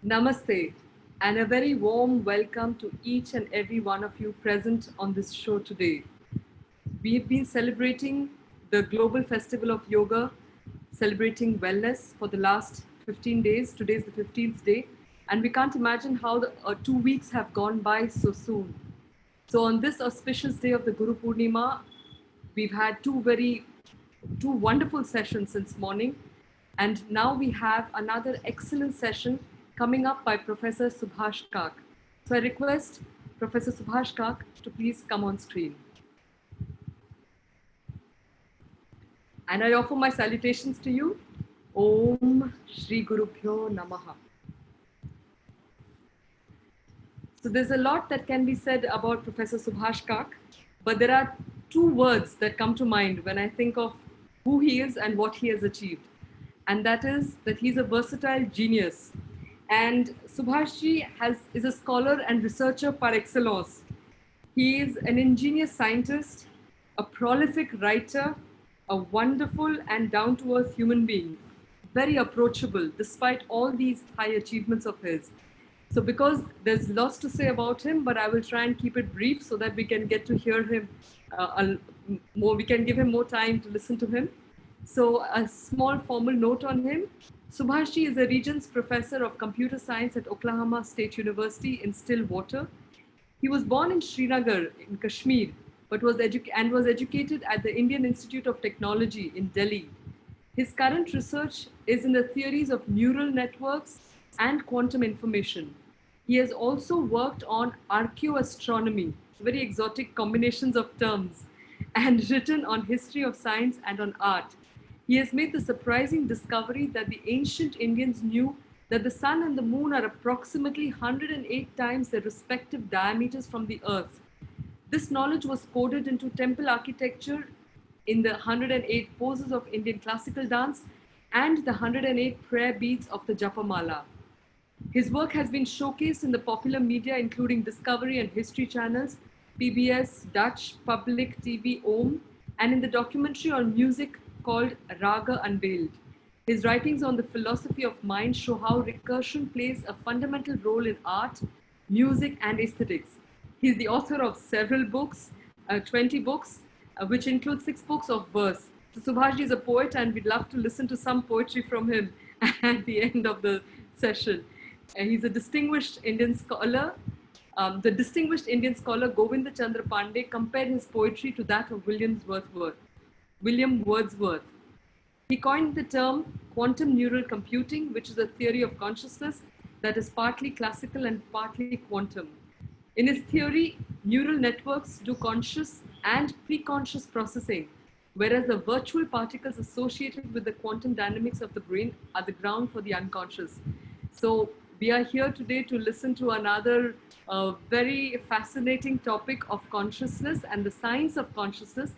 Namaste, and a very warm welcome to each and every one of you present on this show today. We have been celebrating the Global Festival of Yoga, celebrating wellness for the last 15 days. Today is the 15th day, and we can't imagine how the 2 weeks have gone by so soon. So on this auspicious day of the Guru Purnima, we've had two wonderful sessions since morning, and now we have another excellent session coming up by Professor Subhash Kak. So I request Professor Subhash Kak to please come on screen. And I offer my salutations to you. Om Shri Guru Pyo Namaha. So there's a lot that can be said about Professor Subhash Kak, but there are two words that come to mind when I think of who he is and what he has achieved. And that is that he's a versatile genius. And Subhashji is a scholar and researcher par excellence. He is an ingenious scientist, a prolific writer, a wonderful and down to earth human being, very approachable despite all these high achievements of his. So, because there's lots to say about him, but I will try and keep it brief so that we can get to hear him more, we can give him more time to listen to him. So, a small formal note on him. Subhashi is a Regents Professor of Computer Science at Oklahoma State University in Stillwater. He was born in Srinagar in Kashmir, but was educated at the Indian Institute of Technology in Delhi. His current research is in the theories of neural networks and quantum information. He has also worked on archaeoastronomy, very exotic combinations of terms, and written on history of science and on art. He has made the surprising discovery that the ancient Indians knew that the sun and the moon are approximately 108 times their respective diameters from the earth. This knowledge was coded into temple architecture in the 108 poses of Indian classical dance and the 108 prayer beads of the japa mala. His work has been showcased in the popular media, including Discovery and History channels, PBS, Dutch, Public TV, Om, and in the documentary on music called Raga Unveiled. His writings on the philosophy of mind show how recursion plays a fundamental role in art, music, and aesthetics. He's the author of several books, 20 books, which include 6 books of verse. So Subhash is a poet, and we'd love to listen to some poetry from him at the end of the session. He's a distinguished Indian scholar. The distinguished Indian scholar Govinda Chandra Pandey compared his poetry to that of William Wordsworth. He coined the term quantum neural computing, which is a theory of consciousness that is partly classical and partly quantum. In his theory, neural networks do conscious and pre-conscious processing, whereas the virtual particles associated with the quantum dynamics of the brain are the ground for the unconscious. So we are here today to listen to another very fascinating topic of consciousness and the science of consciousness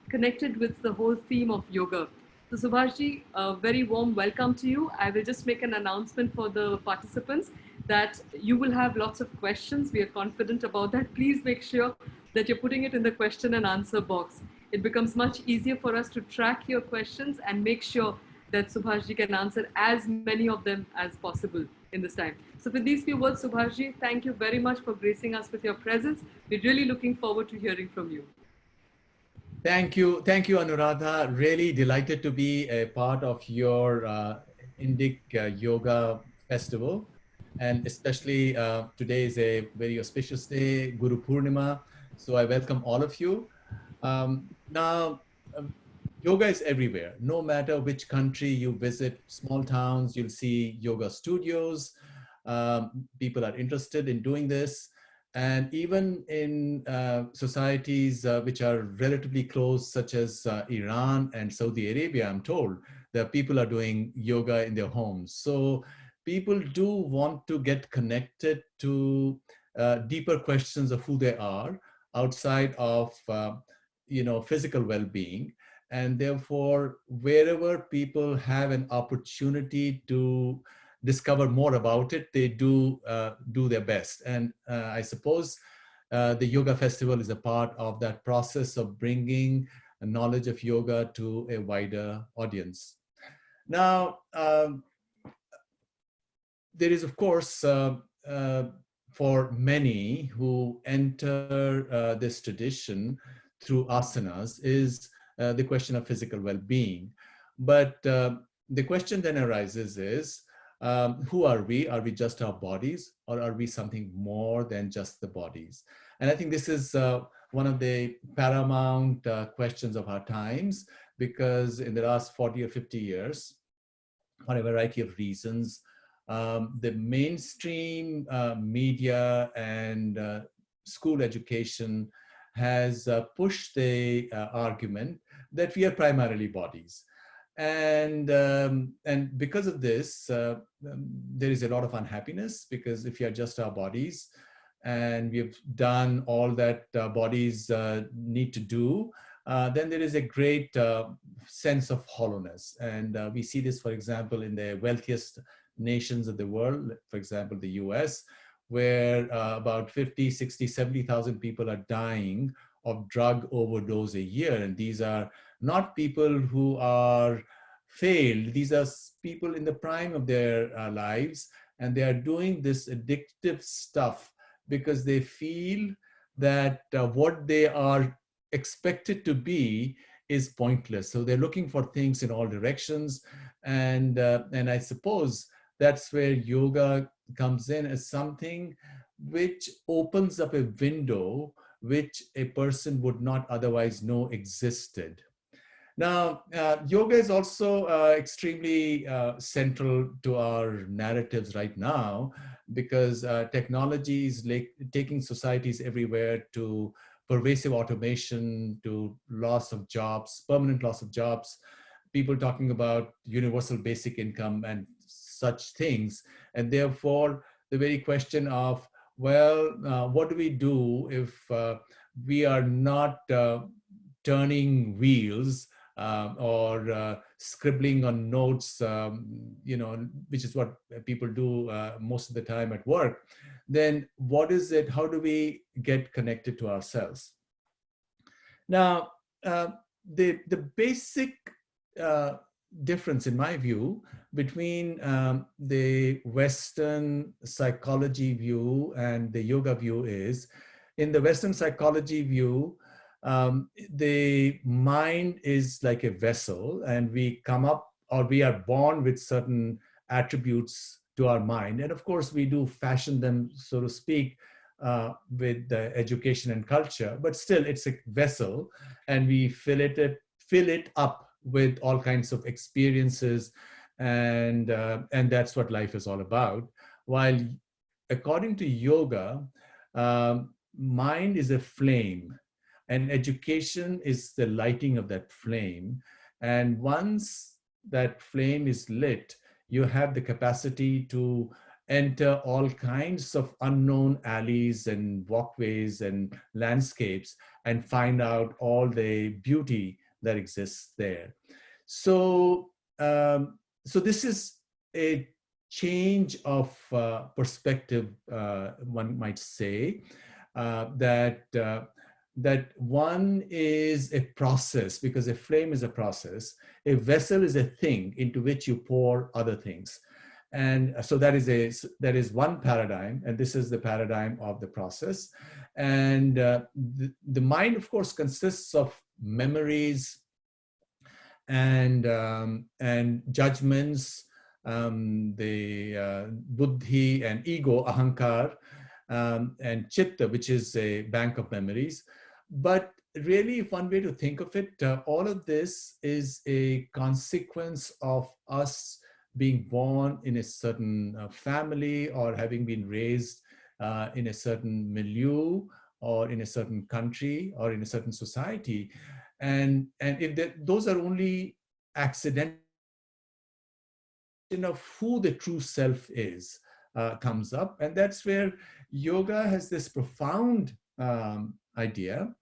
connected with the whole theme of yoga. So Subhashji, a very warm welcome to you. I will just make an announcement for the participants that you will have lots of questions. We are confident about that. Please make sure that you're putting it in the question and answer box. It becomes much easier for us to track your questions and make sure that Subhashji can answer as many of them as possible in this time. So with these few words, Subhashji, thank you very much for gracing us with your presence. We're really looking forward to hearing from you. Thank you, Anuradha. Really delighted to be a part of your Indic Yoga Festival. And especially today is a very auspicious day, Guru Purnima. So I welcome all of you. Now, yoga is everywhere. No matter which country you visit, small towns, you'll see yoga studios. People are interested in doing this. And even in societies which are relatively close, such as Iran and Saudi Arabia, I'm told that people are doing yoga in their homes. So people do want to get connected to deeper questions of who they are outside of physical well-being. And therefore, wherever people have an opportunity to discover more about it, they do their best. And I suppose the Yoga Festival is a part of that process of bringing a knowledge of yoga to a wider audience. Now, there is, of course, for many who enter this tradition through asanas is the question of physical well-being. But the question then arises is, who are we? Are we just our bodies, or are we something more than just the bodies? And I think this is one of the paramount questions of our times, because in the last 40 or 50 years, for a variety of reasons, the mainstream media and school education has pushed the argument that we are primarily bodies. And because of this, there is a lot of unhappiness, because if you are just our bodies and we've done all that bodies need to do, then there is a great sense of hollowness. And we see this, for example, in the wealthiest nations of the world, for example, the US, where about 50, 60, 70,000 people are dying of drug overdose a year. And these are not people who are failed. These are people in the prime of their lives, and they are doing this addictive stuff because they feel that what they are expected to be is pointless. So they're looking for things in all directions, and I suppose that's where yoga comes in as something which opens up a window which a person would not otherwise know existed. Now, yoga is also extremely central to our narratives right now, because technology is like taking societies everywhere to pervasive automation, to loss of jobs, permanent loss of jobs, people talking about universal basic income and such things. And therefore, the very question of, well, what do we do if we are not turning wheels or scribbling on notes, which is what people do most of the time at work? Then what is it? How do we get connected to ourselves? Now, the basic uh, difference, in my view, between the Western psychology view and the yoga view is, in the Western psychology view, the mind is like a vessel, and we come up, or we are born with certain attributes to our mind. And of course, we do fashion them, so to speak, with education and culture, but still it's a vessel, and we fill it up with all kinds of experiences, and that's what life is all about. While according to yoga, mind is a flame, and education is the lighting of that flame. And once that flame is lit, you have the capacity to enter all kinds of unknown alleys and walkways and landscapes and find out all the beauty that exists there. So, so this is a change of perspective, one might say, that one is a process, because a flame is a process. A vessel is a thing into which you pour other things. And so that is one paradigm, and this is the paradigm of the process. And the mind, of course, consists of memories and judgments, the buddhi and ego, ahankar, and chitta, which is a bank of memories. But really, if one way to think of it, all of this is a consequence of us being born in a certain family, or having been raised in a certain milieu, or in a certain country, or in a certain society. And if those are only accidental, of who the true self is comes up. And that's where yoga has this profound idea,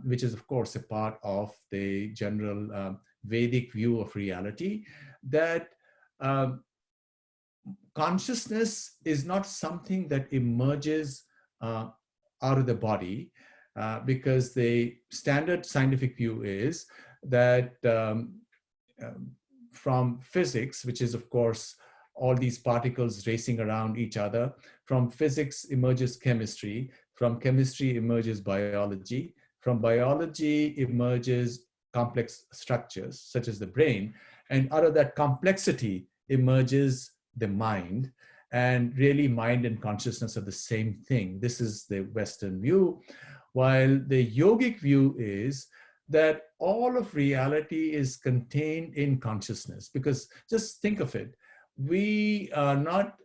which is, of course, a part of the general Vedic view of reality, that consciousness is not something that emerges out of the body, because the standard scientific view is that from physics, which is, of course, all these particles racing around each other, from physics emerges chemistry, from chemistry emerges biology, from biology emerges complex structures, such as the brain, and out of that complexity emerges the mind. And really, mind and consciousness are the same thing. This is the Western view, while the yogic view is that all of reality is contained in consciousness. Because just think of it, we are not,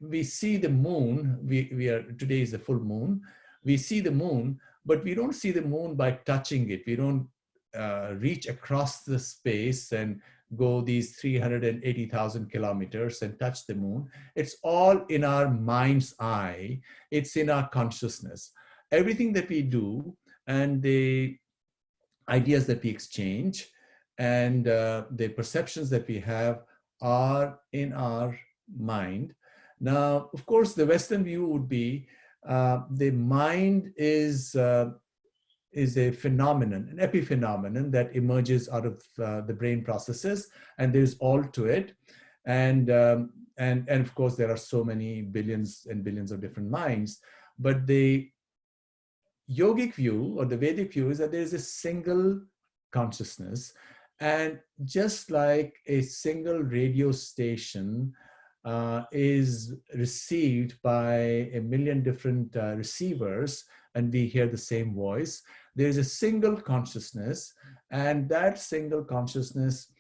we see the moon, we are, today is a full moon, we see the moon, but we don't see the moon by touching it. We don't reach across the space and go these 380,000 kilometers and touch the moon. It's all in our mind's eye. It's in our consciousness. Everything that we do, and the ideas that we exchange, and the perceptions that we have, are in our mind. Now, of course, the Western view would be the mind is a phenomenon, an epiphenomenon that emerges out of the brain processes, and there's all to it. And of course, there are so many billions and billions of different minds. But the yogic view or the Vedic view is that there is a single consciousness. And just like a single radio station is received by a million different receivers, and we hear the same voice, there is a single consciousness. And that single consciousness,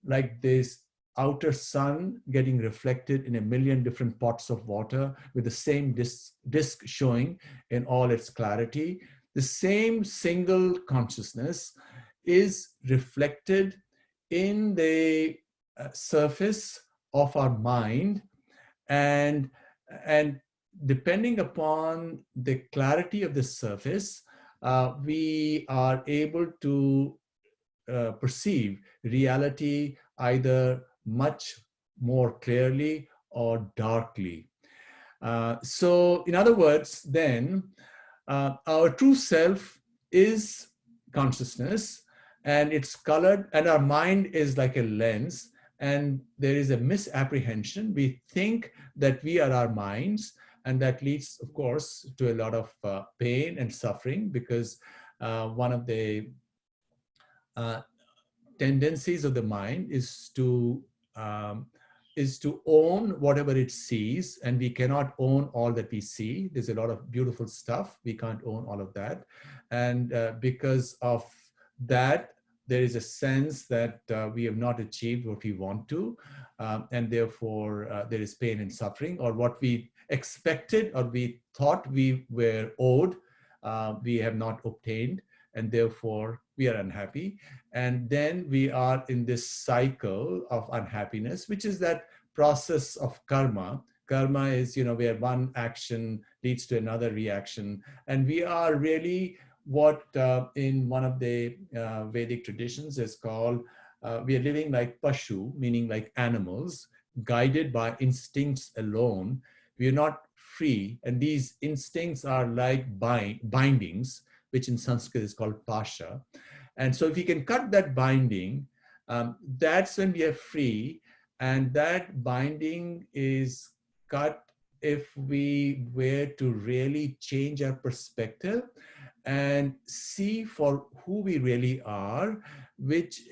like this outer sun getting reflected in a million different pots of water with the same disk showing in all its clarity, the same single consciousness is reflected in the surface of our mind. And and depending upon the clarity of the surface, we are able to perceive reality either much more clearly or darkly. So in other words, then, our true self is consciousness, and it's colored, and our mind is like a lens, and there is a misapprehension. We think that we are our minds, and that leads, of course, to a lot of pain and suffering, because one of the uh, tendencies of the mind um, is to own whatever it sees, and we cannot own all that we see. There's a lot of beautiful stuff. We can't own all of that. And because of that, there is a sense that we have not achieved what we want to. And therefore, there is pain and suffering, or what we expected or we thought we were owed, we have not obtained. And therefore, we are unhappy. And then we are in this cycle of unhappiness, which is that process of karma. Karma is, where one action leads to another reaction. And we are really what in one of the Vedic traditions is called, we are living like pashu, meaning like animals, guided by instincts alone. We are not free. And these instincts are like bindings, which in Sanskrit is called pasha. And so if we can cut that binding, that's when we are free. And that binding is cut if we were to really change our perspective and see for who we really are, which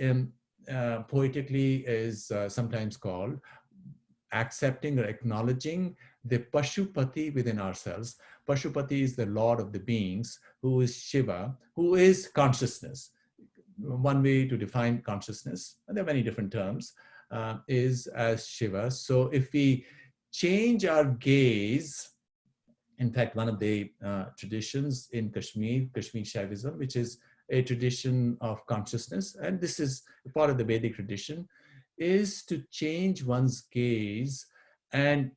poetically is sometimes called accepting or acknowledging the Pashupati within ourselves. Pashupati is the Lord of the beings, who is Shiva, who is consciousness. One way to define consciousness, and there are many different terms, is as Shiva. So if we change our gaze, in fact, one of the traditions in Kashmir Shaivism, which is a tradition of consciousness, and this is part of the Vedic tradition, is to change one's gaze and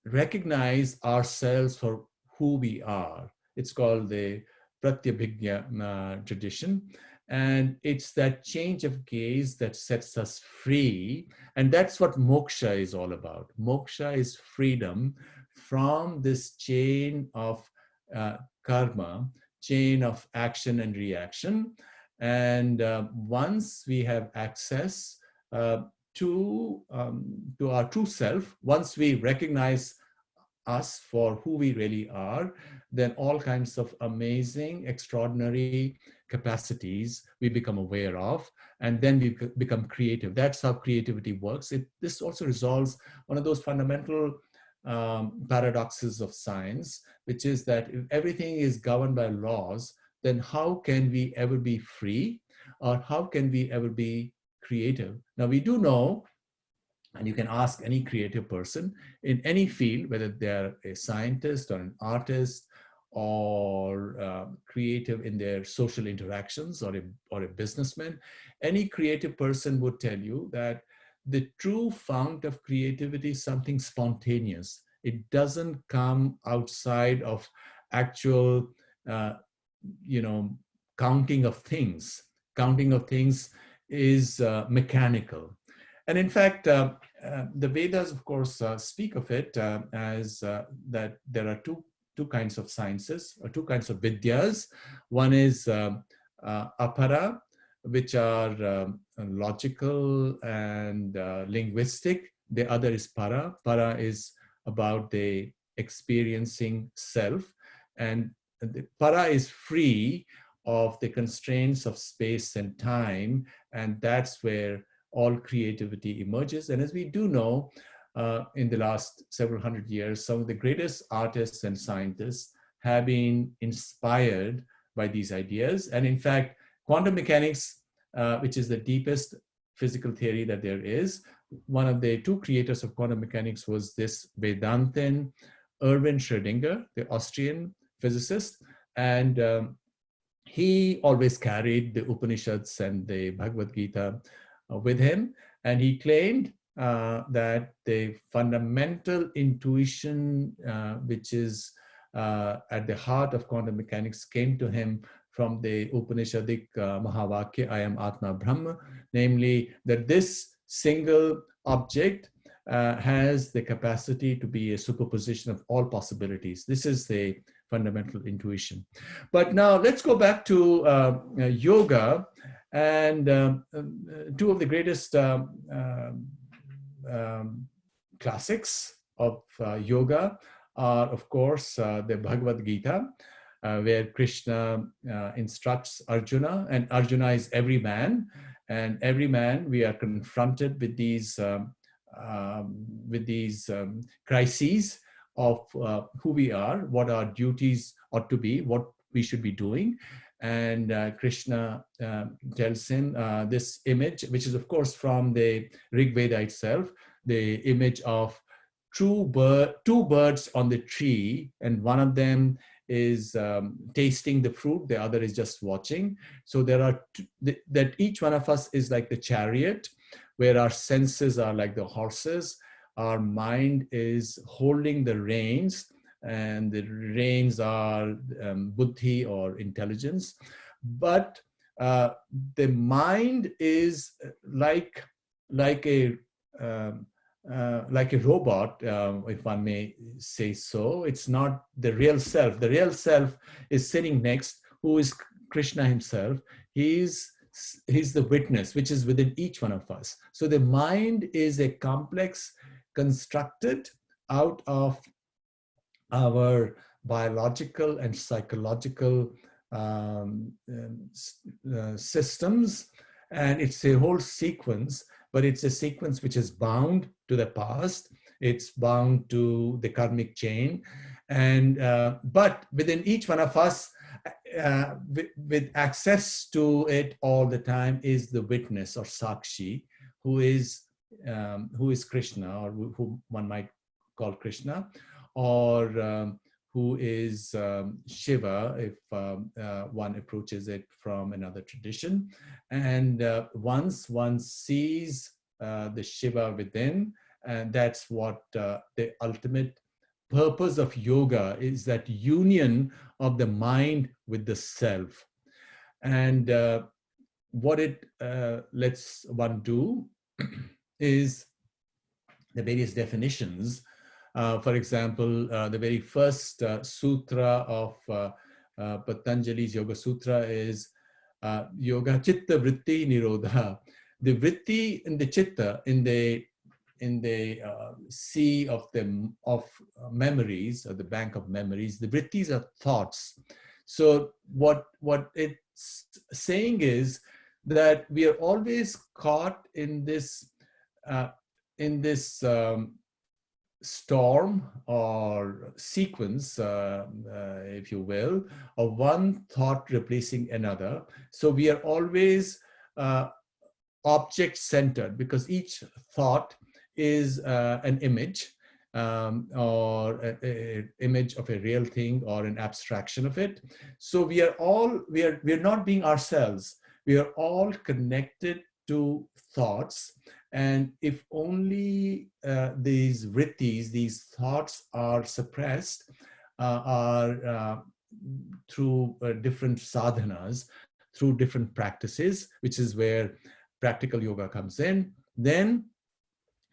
recognize ourselves for who we are. It's called the Pratyabhijna tradition. And it's that change of gaze that sets us free. And that's what moksha is all about. Moksha is freedom from this chain of karma, chain of action and reaction. And once we have access to our true self, once we recognize us for who we really are, then all kinds of amazing, extraordinary capacities we become aware of, and then we become creative. That's how creativity works. This also resolves one of those fundamental paradoxes of science, which is that if everything is governed by laws, then how can we ever be free, or how can we ever be creative? Now, we do know, and you can ask any creative person in any field, whether they're a scientist or an artist or creative in their social interactions, or a businessman, any creative person would tell you that the true fount of creativity is something spontaneous. It doesn't come outside of actual, counting of things. Counting of things is mechanical. And in fact, the Vedas, of course, speak of it as that there are two kinds of sciences, or two kinds of vidyas. One is apara, which are logical and linguistic. The other is para. Para is about the experiencing self, and the para is free of the constraints of space and time, and that's where all creativity emerges. And as we do know, in the last several hundred years, some of the greatest artists and scientists have been inspired by these ideas. And in fact, quantum mechanics, which is the deepest physical theory that there is, one of the two creators of quantum mechanics was this Vedantin Erwin Schrödinger, the Austrian physicist. And he always carried the Upanishads and the Bhagavad Gita with him. And he claimed that the fundamental intuition, which is at the heart of quantum mechanics, came to him from the Upanishadic Mahavakya, I am Atma Brahma, namely that this single object has the capacity to be a superposition of all possibilities. This is the fundamental intuition. But now let's go back to yoga, and two of the greatest classics of yoga are, of course, the Bhagavad Gita, where Krishna instructs Arjuna, and Arjuna is every man, and every man we are confronted with these crises of who we are, what our duties ought to be, what we should be doing. And Krishna tells him this image, which is of course from the Rig Veda itself, the image of two birds on the tree, and one of them is tasting the fruit, the other is just watching. So there are that each one of us is like the chariot, where our senses are like the horses, our mind is holding the reins, and the reins are buddhi or intelligence. But the mind is like a robot, if one may say so. It's not the real self. The real self is sitting next, who is Krishna himself. He's the witness, which is within each one of us. So the mind is a complex constructed out of our biological and psychological systems, and it's a whole sequence, but it's a sequence which is bound to the past, it's bound to the karmic chain, and but within each one of us, with access to it all the time, is the witness or sakshi, who is Krishna, or who one might call Krishna, or who is Shiva, if one approaches it from another tradition. And once one sees the Shiva within, and that's what the ultimate purpose of yoga is, that union of the mind with the self. And what it lets one do is the various definitions. For example, the very first sutra of Patanjali's Yoga Sutra is Yoga Chitta Vritti Nirodha. The vritti in the chitta, in the sea of memories, or the bank of memories, the vrittis are thoughts. So what it's saying is that we are always caught in this storm or sequence, if you will, of one thought replacing another. So we are always object-centered, because each thought is an image, or an image of a real thing or an abstraction of it. So we are not being ourselves. We are all connected to thoughts. And if only these vrittis, these thoughts, are suppressed, through different sadhanas, through different practices, which is where practical yoga comes in, then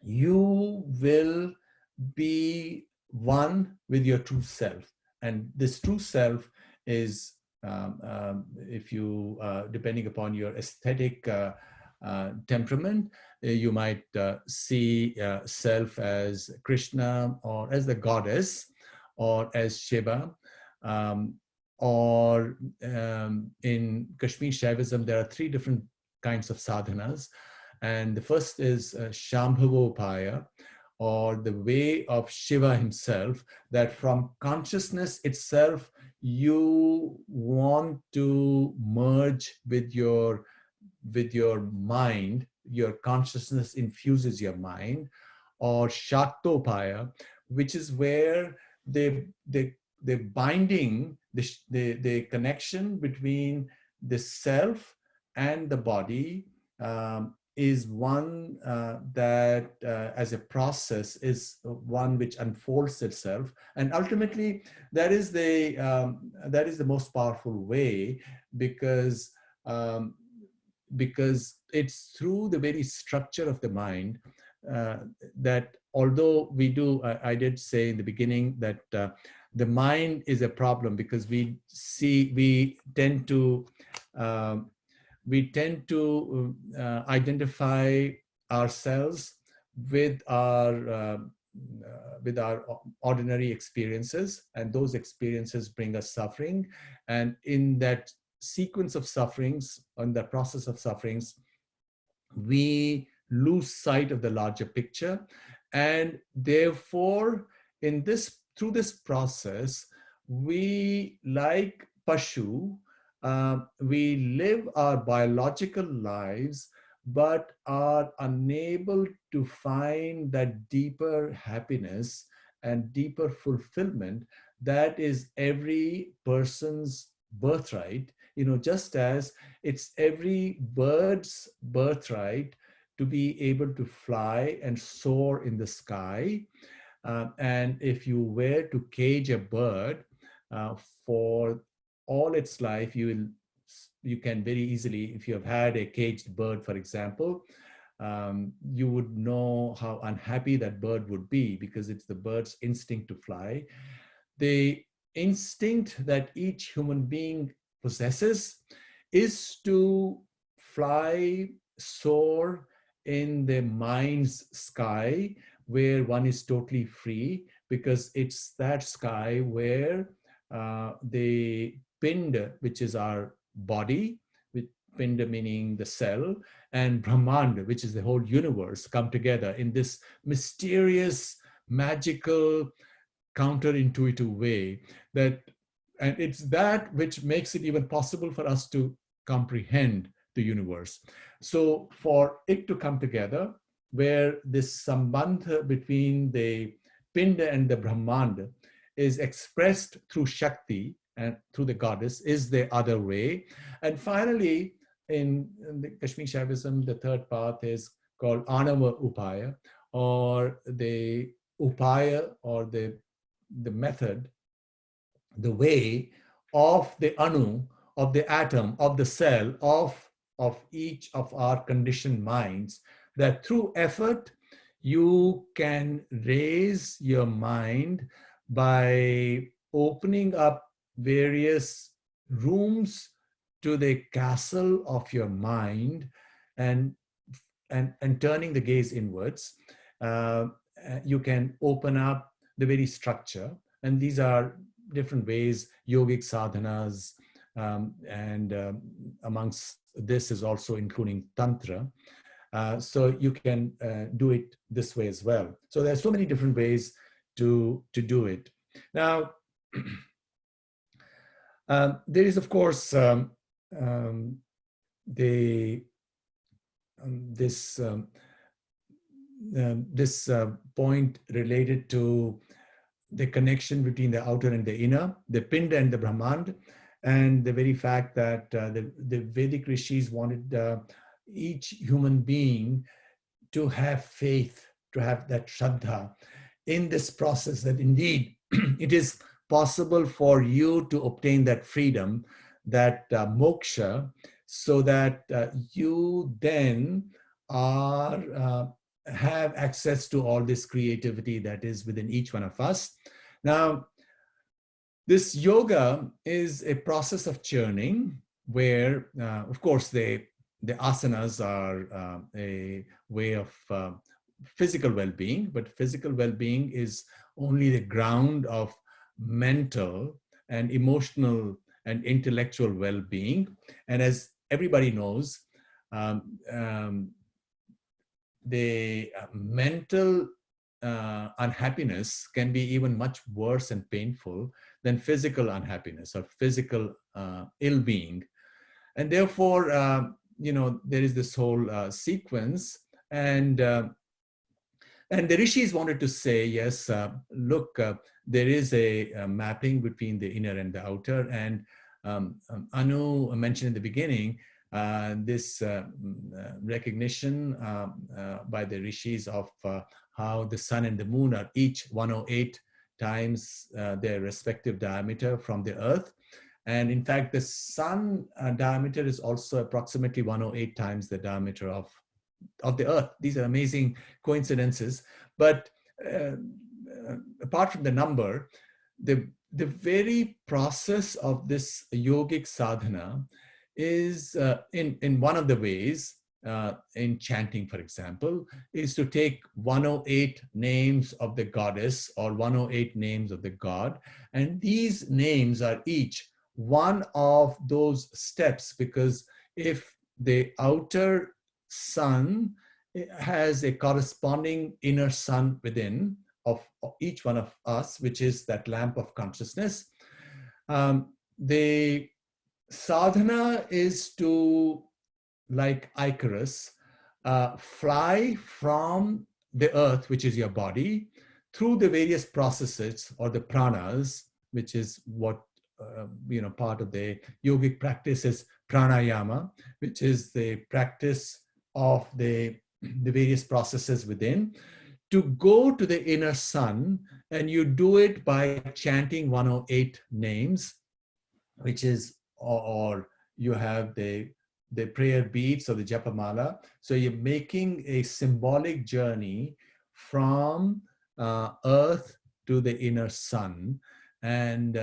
you will be one with your true self. And this true self is, if you, depending upon your aesthetic temperament, you might see self as Krishna, or as the goddess, or as Shiva. Um, or in Kashmir Shaivism, there are three different kinds of sadhanas. And the first is Shambhavopaya, or the way of Shiva himself, that from consciousness itself, you want to merge with your mind, your consciousness infuses your mind. Or Shaktopaya, which is where the binding, the connection between the self and the body is one that as a process is one which unfolds itself. And ultimately that is the most powerful way, because um, because it's through the very structure of the mind uh, that, although we do, I did say in the beginning that the mind is a problem, because um, we tend to identify ourselves with our ordinary experiences, and those experiences bring us suffering. And in that sequence of sufferings, on the process of sufferings, we lose sight of the larger picture. And therefore, through this process, we, like Pashu, we live our biological lives, but are unable to find that deeper happiness and deeper fulfillment that is every person's birthright. Just as it's every bird's birthright to be able to fly and soar in the sky. And if you were to cage a bird uh, for all its life, you can very easily, if you have had a caged bird, for example, you would know how unhappy that bird would be, because it's the bird's instinct to fly. The instinct that each human being possesses is to fly, soar in the mind's sky, where one is totally free, because it's that sky where the pind, which is our body, with pinda meaning the cell, and Brahmand, which is the whole universe, come together in this mysterious, magical, counterintuitive way. And it's that which makes it even possible for us to comprehend the universe. So for it to come together, where this sambandha between the pinda and the Brahmanda is expressed through Shakti and through the goddess, is the other way. And finally, in the Kashmir Shaivism, the third path is called Anava Upaya, or the Upaya, or the method, the way of the anu, of the atom, of the cell, of each of our conditioned minds, that through effort you can raise your mind by opening up various rooms to the castle of your mind, and and turning the gaze inwards. uh, you can open up the very structure. And these are different ways, yogic sadhanas, and amongst this is also including tantra. So you can do it this way as well. So there's so many different ways to do it. Now, there is, of course, um, the this point related to the connection between the outer and the inner, the Pinda and the Brahmand, and the very fact that the Vedic rishis wanted each human being to have faith, to have that Shraddha in this process, that indeed it is possible for you to obtain that freedom, that moksha, so that you then are have access to all this creativity that is within each one of us. Now, this yoga is a process of churning where, of course, the asanas are a way of physical well-being, but physical well-being is only the ground of mental and emotional and intellectual well-being. And as everybody knows, um, um, the mental unhappiness can be even much worse and painful than physical unhappiness or physical ill-being. And therefore, there is this whole sequence. And the rishis wanted to say, yes, look, there is a mapping between the inner and the outer. And Anu mentioned in the beginning, this recognition by the rishis of how the sun and the moon are each 108 times their respective diameter from the earth. And in fact, the sun diameter is also approximately 108 times the diameter of the earth. These are amazing coincidences. But uh, apart from the number, the very process of this yogic sadhana is in one of the ways, in chanting, for example, is to take 108 names of the goddess or 108 names of the god. And these names are each one of those steps, because if the outer sun has a corresponding inner sun within of each one of us, which is that lamp of consciousness. The sadhana is to, like Icarus, fly from the earth, which is your body, through the various processes or the pranas, which is what part of the yogic practice is pranayama, which is the practice of the various processes within, to go to the inner sun. And you do it by chanting 108 names, which is, or you have the prayer beads or the japa mala. So you're making a symbolic journey from earth to the inner sun. And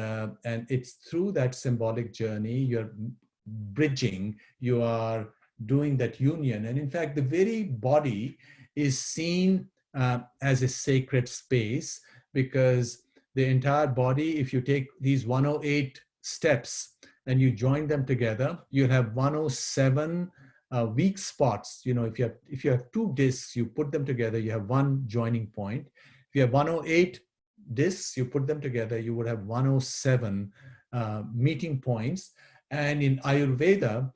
it's through that symbolic journey you're bridging, you are doing that union. And in fact, the very body is seen as a sacred space, because the entire body, if you take these 108 steps and you join them together, you'll have 107 weak spots. If you have two discs, you put them together, you have one joining point. If you have 108 discs, you put them together, you would have 107 meeting points. And in Ayurveda,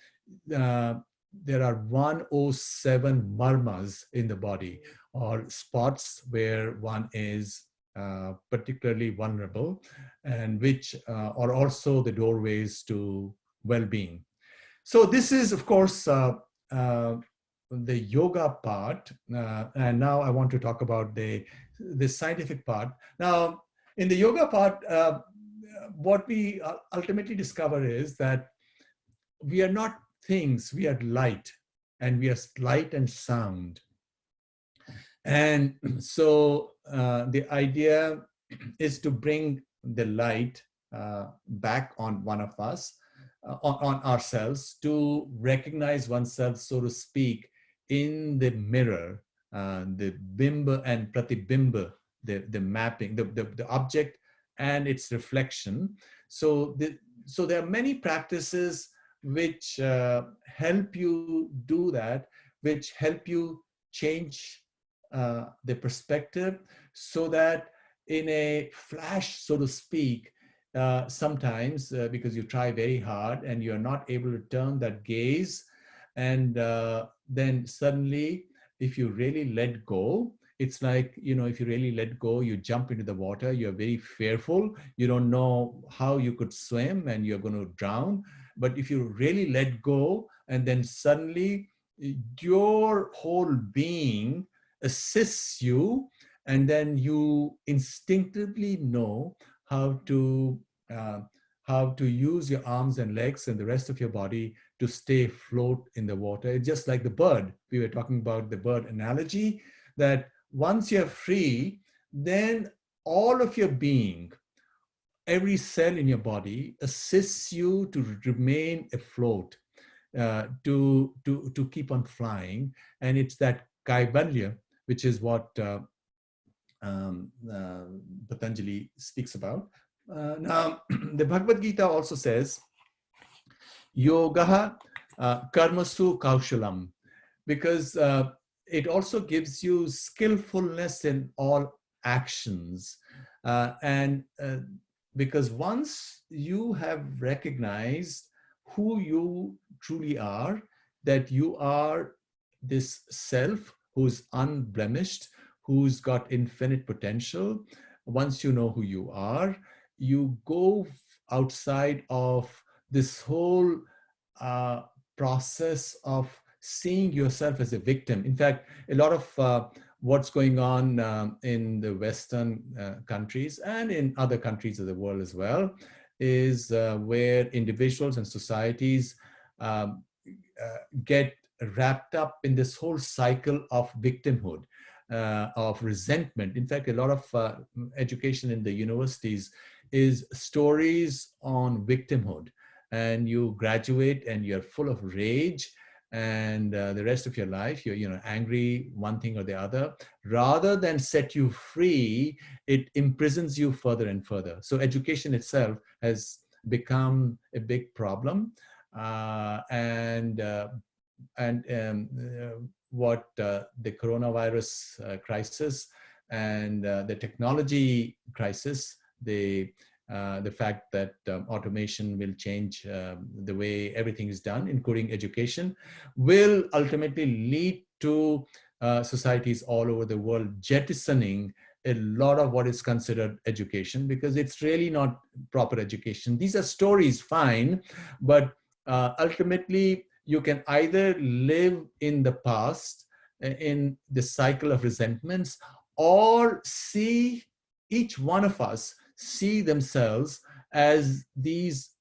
there are 107 marmas in the body, or spots where one is particularly vulnerable, and which are also the doorways to well-being. So this is, of course, the yoga part. And now I want to talk about the scientific part. Now, in the yoga part, what we ultimately discover is that we are not things, we are light, and we are light and sound. And so the idea is to bring the light back on one of us, on ourselves, to recognize oneself, so to speak, in the mirror, the bimba and pratibimba, the mapping, the object and its reflection. So there are many practices which help you do that, which help you change the perspective, so that in a flash, so to speak, sometimes because you try very hard and you're not able to turn that gaze, and then suddenly, if you really let go, it's like, if you really let go, you jump into the water, you're very fearful, you don't know how you could swim and you're going to drown. But if you really let go, and then suddenly your whole being assists you, and then you instinctively know how to use your arms and legs and the rest of your body to stay afloat in the water. It's just like the bird. We were talking about the bird analogy, that once you're free, then all of your being, every cell in your body assists you to remain afloat, to keep on flying. And it's that kaivalya, which is what um, uh, Patanjali speaks about. Now, the Bhagavad Gita also says, yoga karmasu kaushalam, because it also gives you skillfulness in all actions. And because once you have recognized who you truly are, that you are this self who's unblemished, who's got infinite potential, once you know who you are, you go outside of this whole uh, process of seeing yourself as a victim. In fact, a lot of what's going on in the Western countries and in other countries of the world as well is where individuals and societies um, get wrapped up in this whole cycle of victimhood, of resentment. In fact, a lot of education in the universities is stories on victimhood, and you graduate and you're full of rage, and the rest of your life you're angry one thing or the other. Rather than set you free, it imprisons you further and further. So education itself has become a big problem. And what the coronavirus crisis and the technology crisis, the fact that automation will change the way everything is done, including education, will ultimately lead to societies all over the world jettisoning a lot of what is considered education, because it's really not proper education. These are stories, fine, but ultimately you can either live in the past, in the cycle of resentments, or see each one of us see themselves as these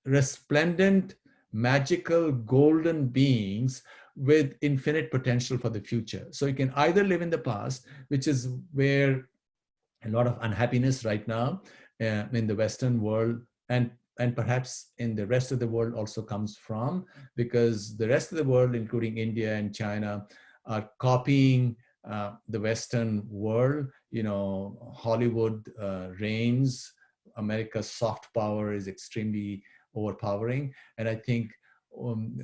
resplendent, magical, golden beings with infinite potential for the future. So you can either live in the past, which is where a lot of unhappiness right now in the Western world, and perhaps in the rest of the world also comes from, because the rest of the world, including India and China, are copying the Western world. Hollywood reigns. America's soft power is extremely overpowering. And I think what's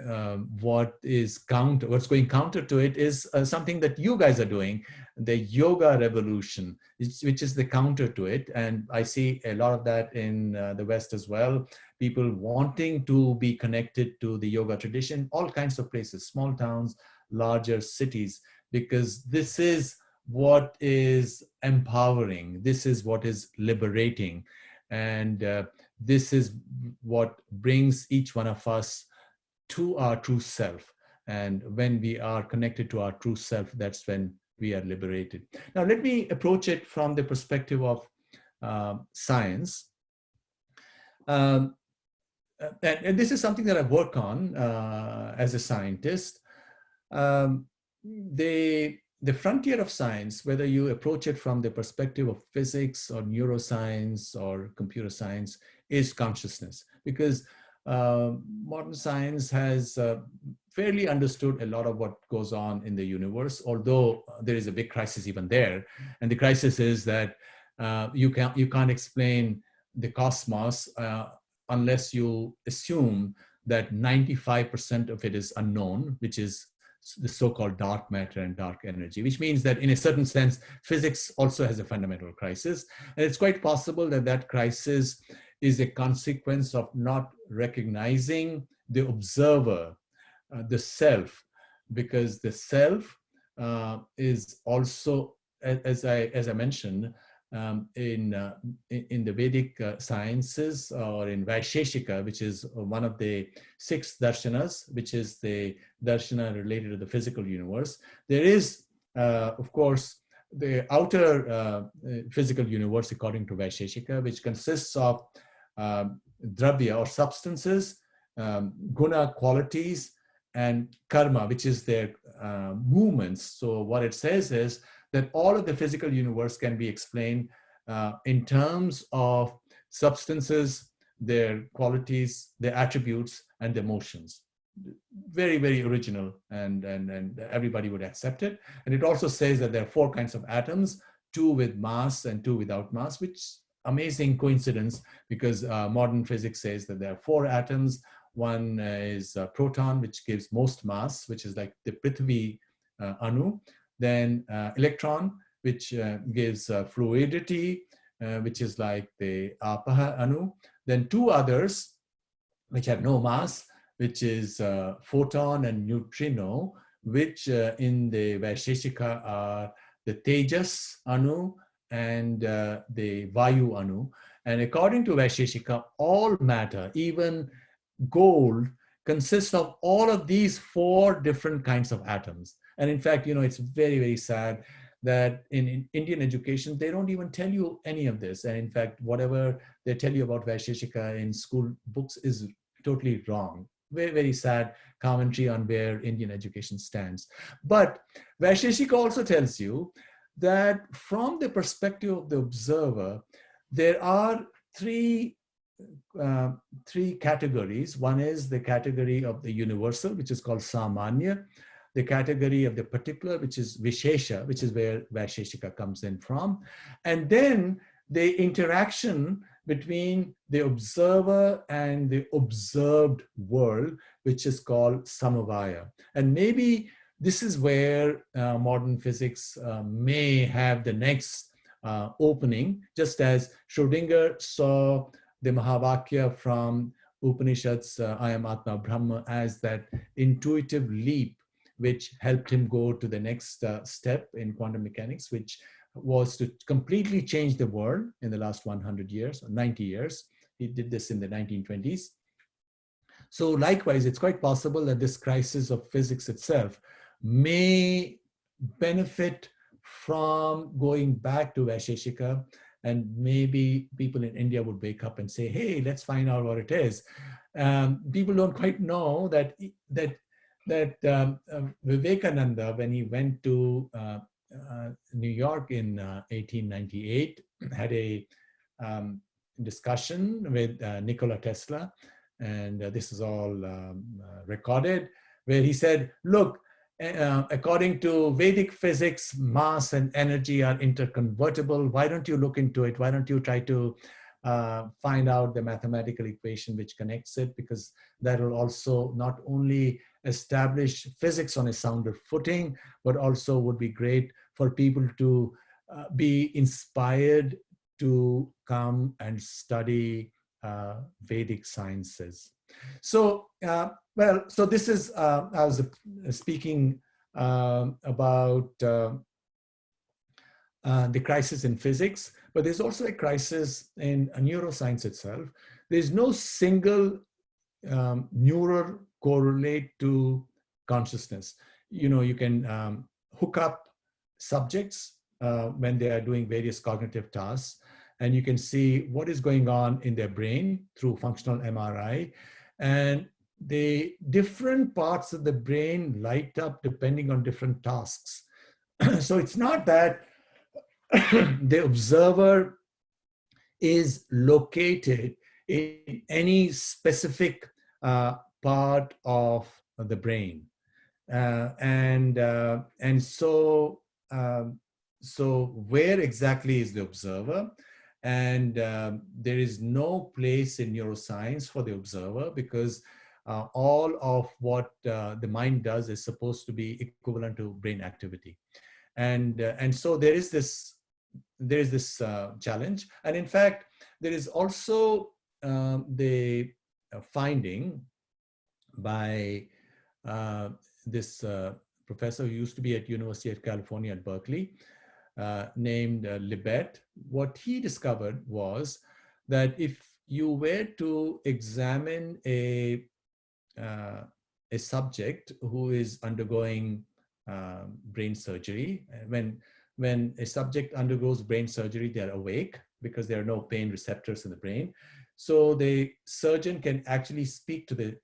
going counter to it is something that you guys are doing, the yoga revolution, which is the counter to it. And I see a lot of that in the West as well. People wanting to be connected to the yoga tradition, all kinds of places, small towns, larger cities, because this is what is empowering. This is what is liberating. And this is what brings each one of us to our true self. And when we are connected to our true self, that's when we are liberated. Now, let me approach it from the perspective of science. And this is something that I work on as a scientist. The frontier of science, whether you approach it from the perspective of physics or neuroscience or computer science, is consciousness. Because modern science has fairly understood a lot of what goes on in the universe, although there is a big crisis even there. And the crisis is that you can't explain the cosmos unless you assume that 95% of it is unknown, which is the so-called dark matter and dark energy, which means that in a certain sense, physics also has a fundamental crisis. And it's quite possible that that crisis is a consequence of not recognizing the observer, the self, because the self is also, as I mentioned, in the Vedic sciences, or in Vaisheshika, which is one of the 6 darshanas, which is the darshana related to the physical universe. There is, of course, the outer physical universe, according to Vaisheshika, which consists of dravya or substances, guna, qualities, and karma, which is their movements. So what it says is that all of the physical universe can be explained in terms of substances, their qualities, their attributes, and their motions. Very, very original, and everybody would accept it. And it also says that there are four kinds of atoms, two with mass and two without mass, which amazing coincidence, because modern physics says that there are four atoms. One is a proton, which gives most mass, which is like the Prithvi Anu. Then electron, which gives fluidity, which is like the Apaha Anu. Then two others, which have no mass, which is photon and neutrino, which in the Vaisheshika are the Tejas Anu and the Vayu Anu. And according to Vaisheshika, all matter, even gold, consists of all of these four different kinds of atoms. And in fact, it's very, very sad that in Indian education, they don't even tell you any of this. And in fact, whatever they tell you about Vaisheshika in school books is totally wrong. Very, very sad commentary on where Indian education stands. But Vaisheshika also tells you that from the perspective of the observer, there are three categories. One is the category of the universal, which is called Samanya, the category of the particular, which is Vishesha, which is where Vaisheshika comes in from, and then the interaction between the observer and the observed world, which is called Samavaya. And maybe this is where modern physics may have the next opening, just as Schrodinger saw the Mahavakya from Upanishads, I am Atma Brahma, as that intuitive leap which helped him go to the next step in quantum mechanics, which was to completely change the world in the last 100 years, or 90 years. He did this in the 1920s. So likewise, it's quite possible that this crisis of physics itself may benefit from going back to Vaisheshika, and maybe people in India would wake up and say, hey, let's find out what it is. People don't quite know that Vivekananda, when he went to New York in 1898, had a discussion with Nikola Tesla, and this is all recorded, where he said, look, according to Vedic physics, mass and energy are interconvertible. Why don't you look into it? Why don't you try to find out the mathematical equation which connects it? Because that will also not only establish physics on a sounder footing, but also would be great for people to be inspired to come and study Vedic sciences. So, so this is, I was speaking about the crisis in physics, but there's also a crisis in neuroscience itself. There's no single neural correlate to consciousness. You can hook up subjects when they are doing various cognitive tasks, and you can see what is going on in their brain through functional MRI. And the different parts of the brain light up depending on different tasks. So it's not that the observer is located in any specific part of the brain. So where exactly is the observer? And there is no place in neuroscience for the observer, because all of what the mind does is supposed to be equivalent to brain activity. And so there is this challenge. And in fact, there is also the finding by this professor who used to be at University of California at Berkeley, named Libet. What he discovered was that if you were to examine a subject who is undergoing brain surgery, when a subject undergoes brain surgery, they're awake because there are no pain receptors in the brain. So the surgeon can actually speak to the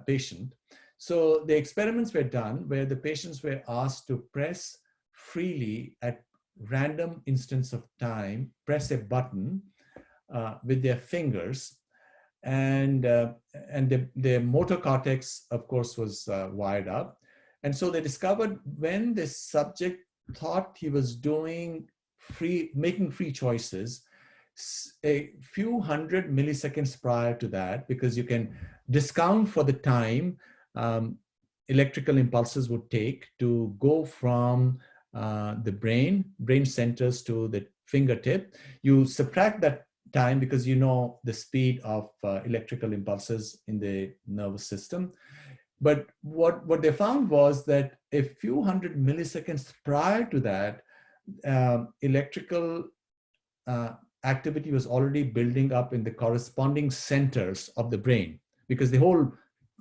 patient. So the experiments were done where the patients were asked to press freely at random instance of time press a button with their fingers, and the motor cortex, of course, was wired up. And so they discovered when the subject thought he was making free choices, a few hundred milliseconds prior to that, because you can discount for the time electrical impulses would take to go from the brain centers to the fingertip. You subtract that time because you know the speed of electrical impulses in the nervous system. But what they found was that a few hundred milliseconds prior to that, electrical activity was already building up in the corresponding centers of the brain, because the whole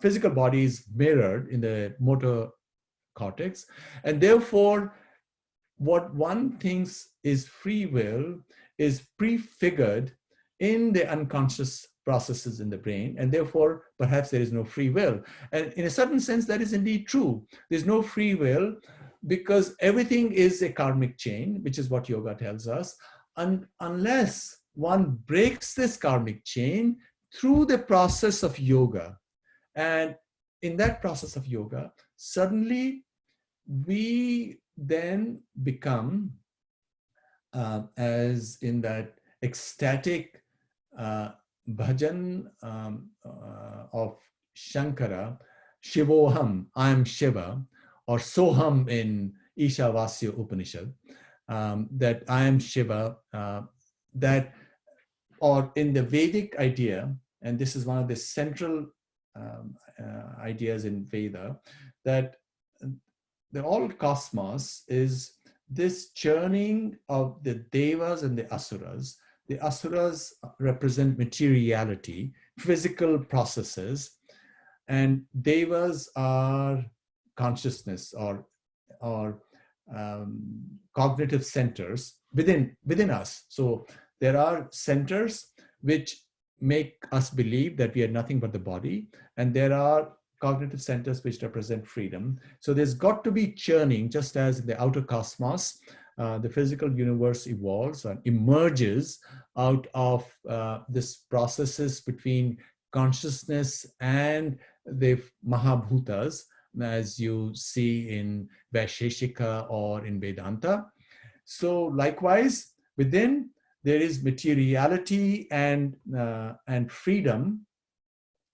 physical body is mirrored in the motor cortex. And therefore, what one thinks is free will is prefigured in the unconscious processes in the brain, and therefore perhaps there is no free will. And in a certain sense, that is indeed true. There's no free will because everything is a karmic chain, which is what yoga tells us. And unless one breaks this karmic chain through the process of yoga, and in that process of yoga, suddenly we then become, as in that ecstatic bhajan of Shankara, Shivoham, I am Shiva, or Soham in Ishavasya Upanishad, that I am Shiva, that, or in the Vedic idea, and this is one of the central ideas in Veda, that the all cosmos is this churning of the devas and the asuras. The asuras represent materiality, physical processes, and devas are consciousness or cognitive centers within us. So there are centers which make us believe that we are nothing but the body, and there are cognitive centers which represent freedom. So there's got to be churning, just as in the outer cosmos, the physical universe evolves and emerges out of this processes between consciousness and the Mahabhutas, as you see in Vaisheshika or in Vedanta. So likewise, within there is materiality and freedom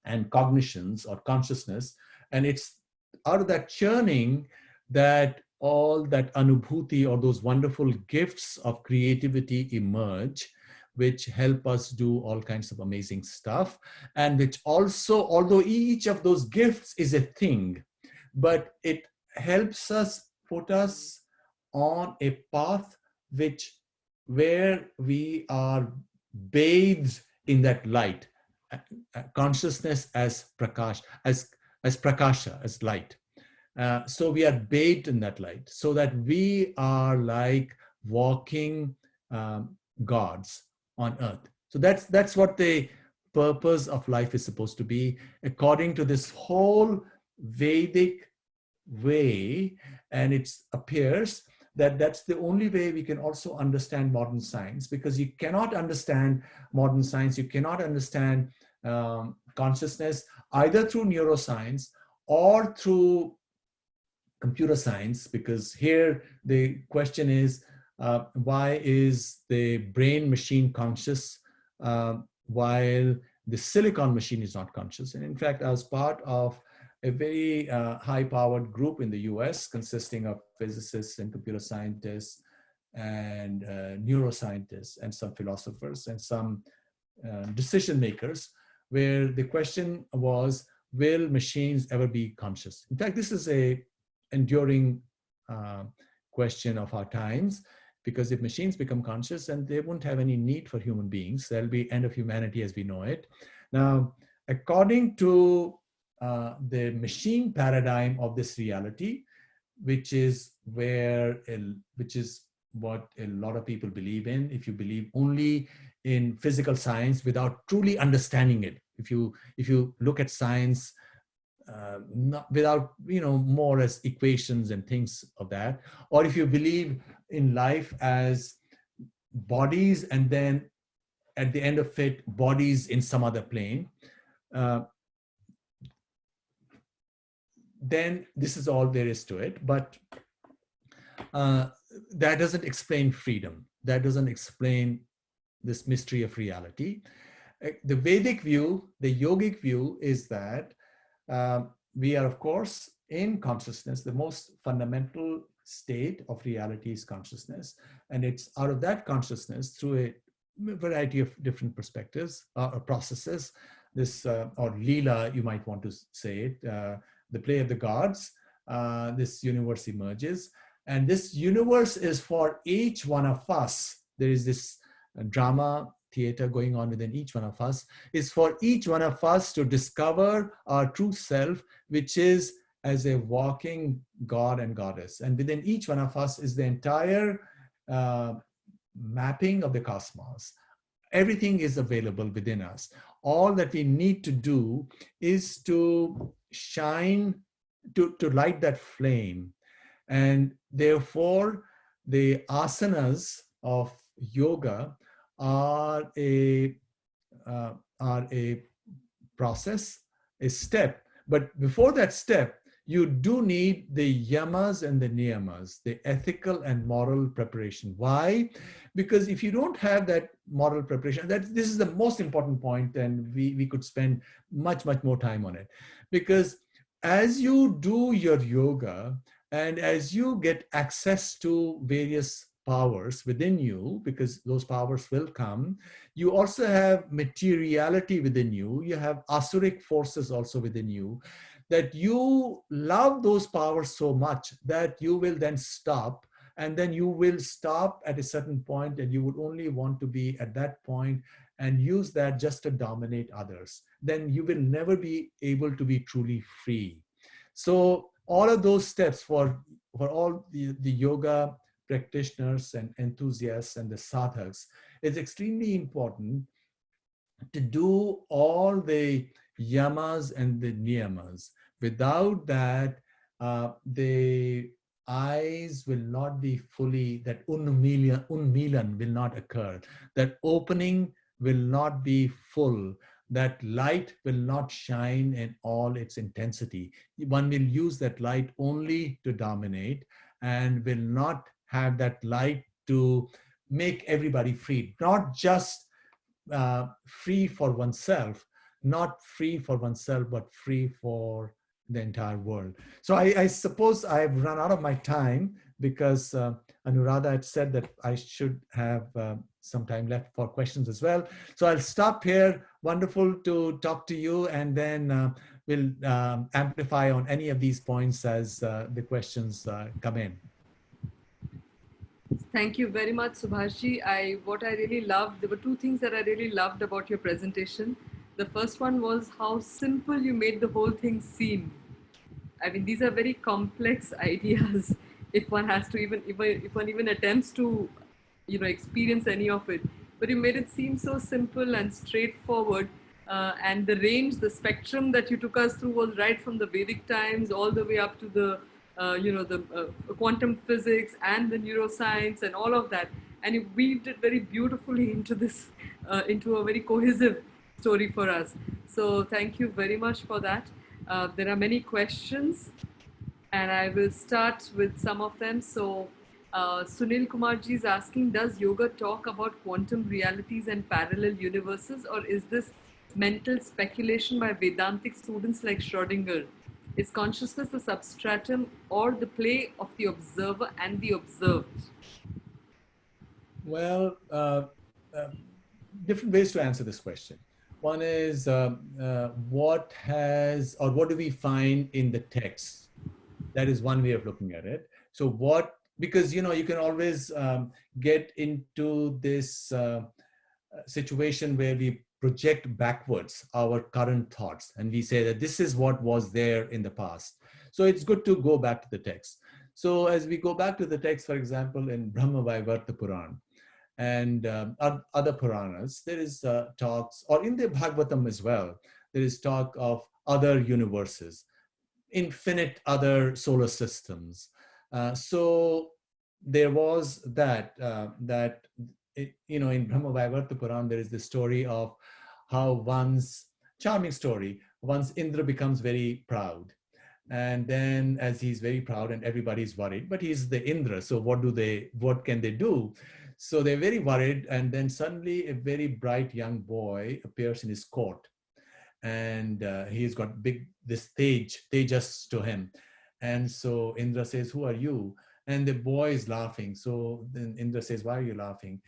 and cognitions or consciousness, and it's out of that churning that all that anubhuti or those wonderful gifts of creativity emerge, which help us do all kinds of amazing stuff, and which also, although each of those gifts is a thing, but it helps us put us on a path where we are bathed in that light, consciousness as prakash, as prakasha, as light. So we are bathed in that light, so that we are like walking gods on earth. So that's what the purpose of life is supposed to be, according to this whole Vedic way. And it appears that that's the only way we can also understand modern science, because you cannot understand modern science, you cannot understand consciousness either through neuroscience or through computer science, because here the question is, why is the brain machine conscious while the silicon machine is not conscious? And in fact, I was part of a very high-powered group in the US consisting of physicists and computer scientists and neuroscientists and some philosophers and some decision makers, where the question was, will machines ever be conscious? In fact, this is a enduring question of our times, because if machines become conscious, then they won't have any need for human beings. There'll be end of humanity as we know it. Now, according to the machine paradigm of this reality, which is what a lot of people believe in. If you believe only in physical science without truly understanding it, if you look at science not without more as equations and things of that, or if you believe in life as bodies, and then at the end of it, bodies in some other plane, uh, then this is all there is to it. But uh, that doesn't explain freedom. That doesn't explain this mystery of reality. The Vedic view, the yogic view, is that we are, of course, in consciousness. The most fundamental state of reality is consciousness. And it's out of that consciousness, through a variety of different perspectives or processes, this, or Leela, you might want to say it, the play of the gods, this universe emerges. And this universe is for each one of us. There is this drama theater going on within each one of us, is for each one of us to discover our true self, which is as a walking god and goddess. And within each one of us is the entire mapping of the cosmos. Everything is available within us. All that we need to do is to shine, to light that flame. And therefore, the asanas of yoga are a process, a step. But before that step, you do need the yamas and the niyamas, the ethical and moral preparation. Why? Because if you don't have that moral preparation, this is the most important point, and we could spend much more time on it. Because as you do your yoga, and as you get access to various powers within you, because those powers will come, you also have materiality within you. You have asuric forces also within you, that you love those powers so much that you will then stop. And then you will stop at a certain point, and you would only want to be at that point and use that just to dominate others. Then you will never be able to be truly free. So all of those steps for all the yoga practitioners and enthusiasts and the sadhaks, it's extremely important to do all the yamas and the niyamas. Without that, the eyes will not be fully, that unmilan will not occur. That opening will not be full. That light will not shine in all its intensity. One will use that light only to dominate, and will not have that light to make everybody free. Not just free for oneself, but free for the entire world. So I suppose I've run out of my time, because Anuradha had said that I should have some time left for questions as well. So I'll stop here. Wonderful to talk to you, and then we'll amplify on any of these points as the questions come in. Thank you very much, Subhashji. What I really loved, there were two things that I really loved about your presentation. The first one was how simple you made the whole thing seem. I mean, these are very complex ideas. If one has to if one even attempts to, experience any of it, but you made it seem so simple and straightforward. And the range, the spectrum that you took us through was right from the Vedic times all the way up to the quantum physics and the neuroscience and all of that. And you weaved it very beautifully into this, into a very cohesive story for us. So thank you very much for that. There are many questions, and I will start with some of them. So Sunil Kumarji is asking, does yoga talk about quantum realities and parallel universes, or is this mental speculation by Vedantic students like Schrödinger? Is consciousness the substratum or the play of the observer and the observed? Well, different ways to answer this question. One is what do we find in the text? That is one way of looking at it. So because you can always get into this situation where we project backwards our current thoughts, and we say that this is what was there in the past. So it's good to go back to the text. So as we go back to the text, for example, in Brahma Vaivarta Puran and other Puranas, there is talks, or in the Bhagavatam as well, there is talk of other universes, infinite other solar systems. So there was in Brahma Vaivarta Puran, there is the story of how charming story, once Indra becomes very proud. And then as he's very proud and everybody's worried, but he's the Indra, so what can they do? So they're very worried, and then suddenly a very bright young boy appears in his court, and he's got this tejas to him. And so Indra says, "Who are you?" And the boy is laughing. So then Indra says, "Why are you laughing?"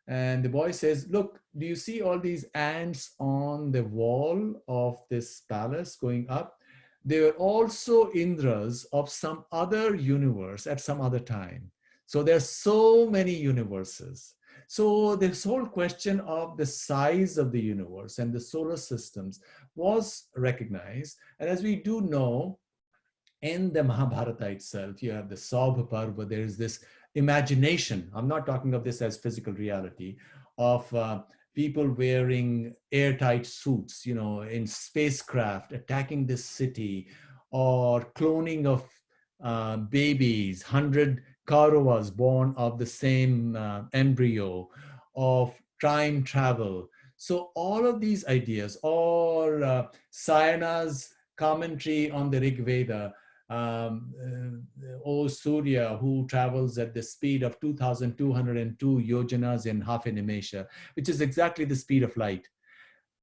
And the boy says, "Look, do you see all these ants on the wall of this palace going up? They were also Indras of some other universe at some other time. So there's so many universes." So this whole question of the size of the universe and the solar systems was recognized. And as we do know, in the Mahabharata itself, you have the Saubha Parva, there is this imagination. I'm not talking of this as physical reality, of people wearing airtight suits, in spacecraft, attacking this city, or cloning of babies, 100 Kauravas born of the same embryo, of time travel. So all of these ideas, or Sayana's commentary on the Rig Veda, O Surya, who travels at the speed of 2,202 yojanas in half a nimesha, which is exactly the speed of light.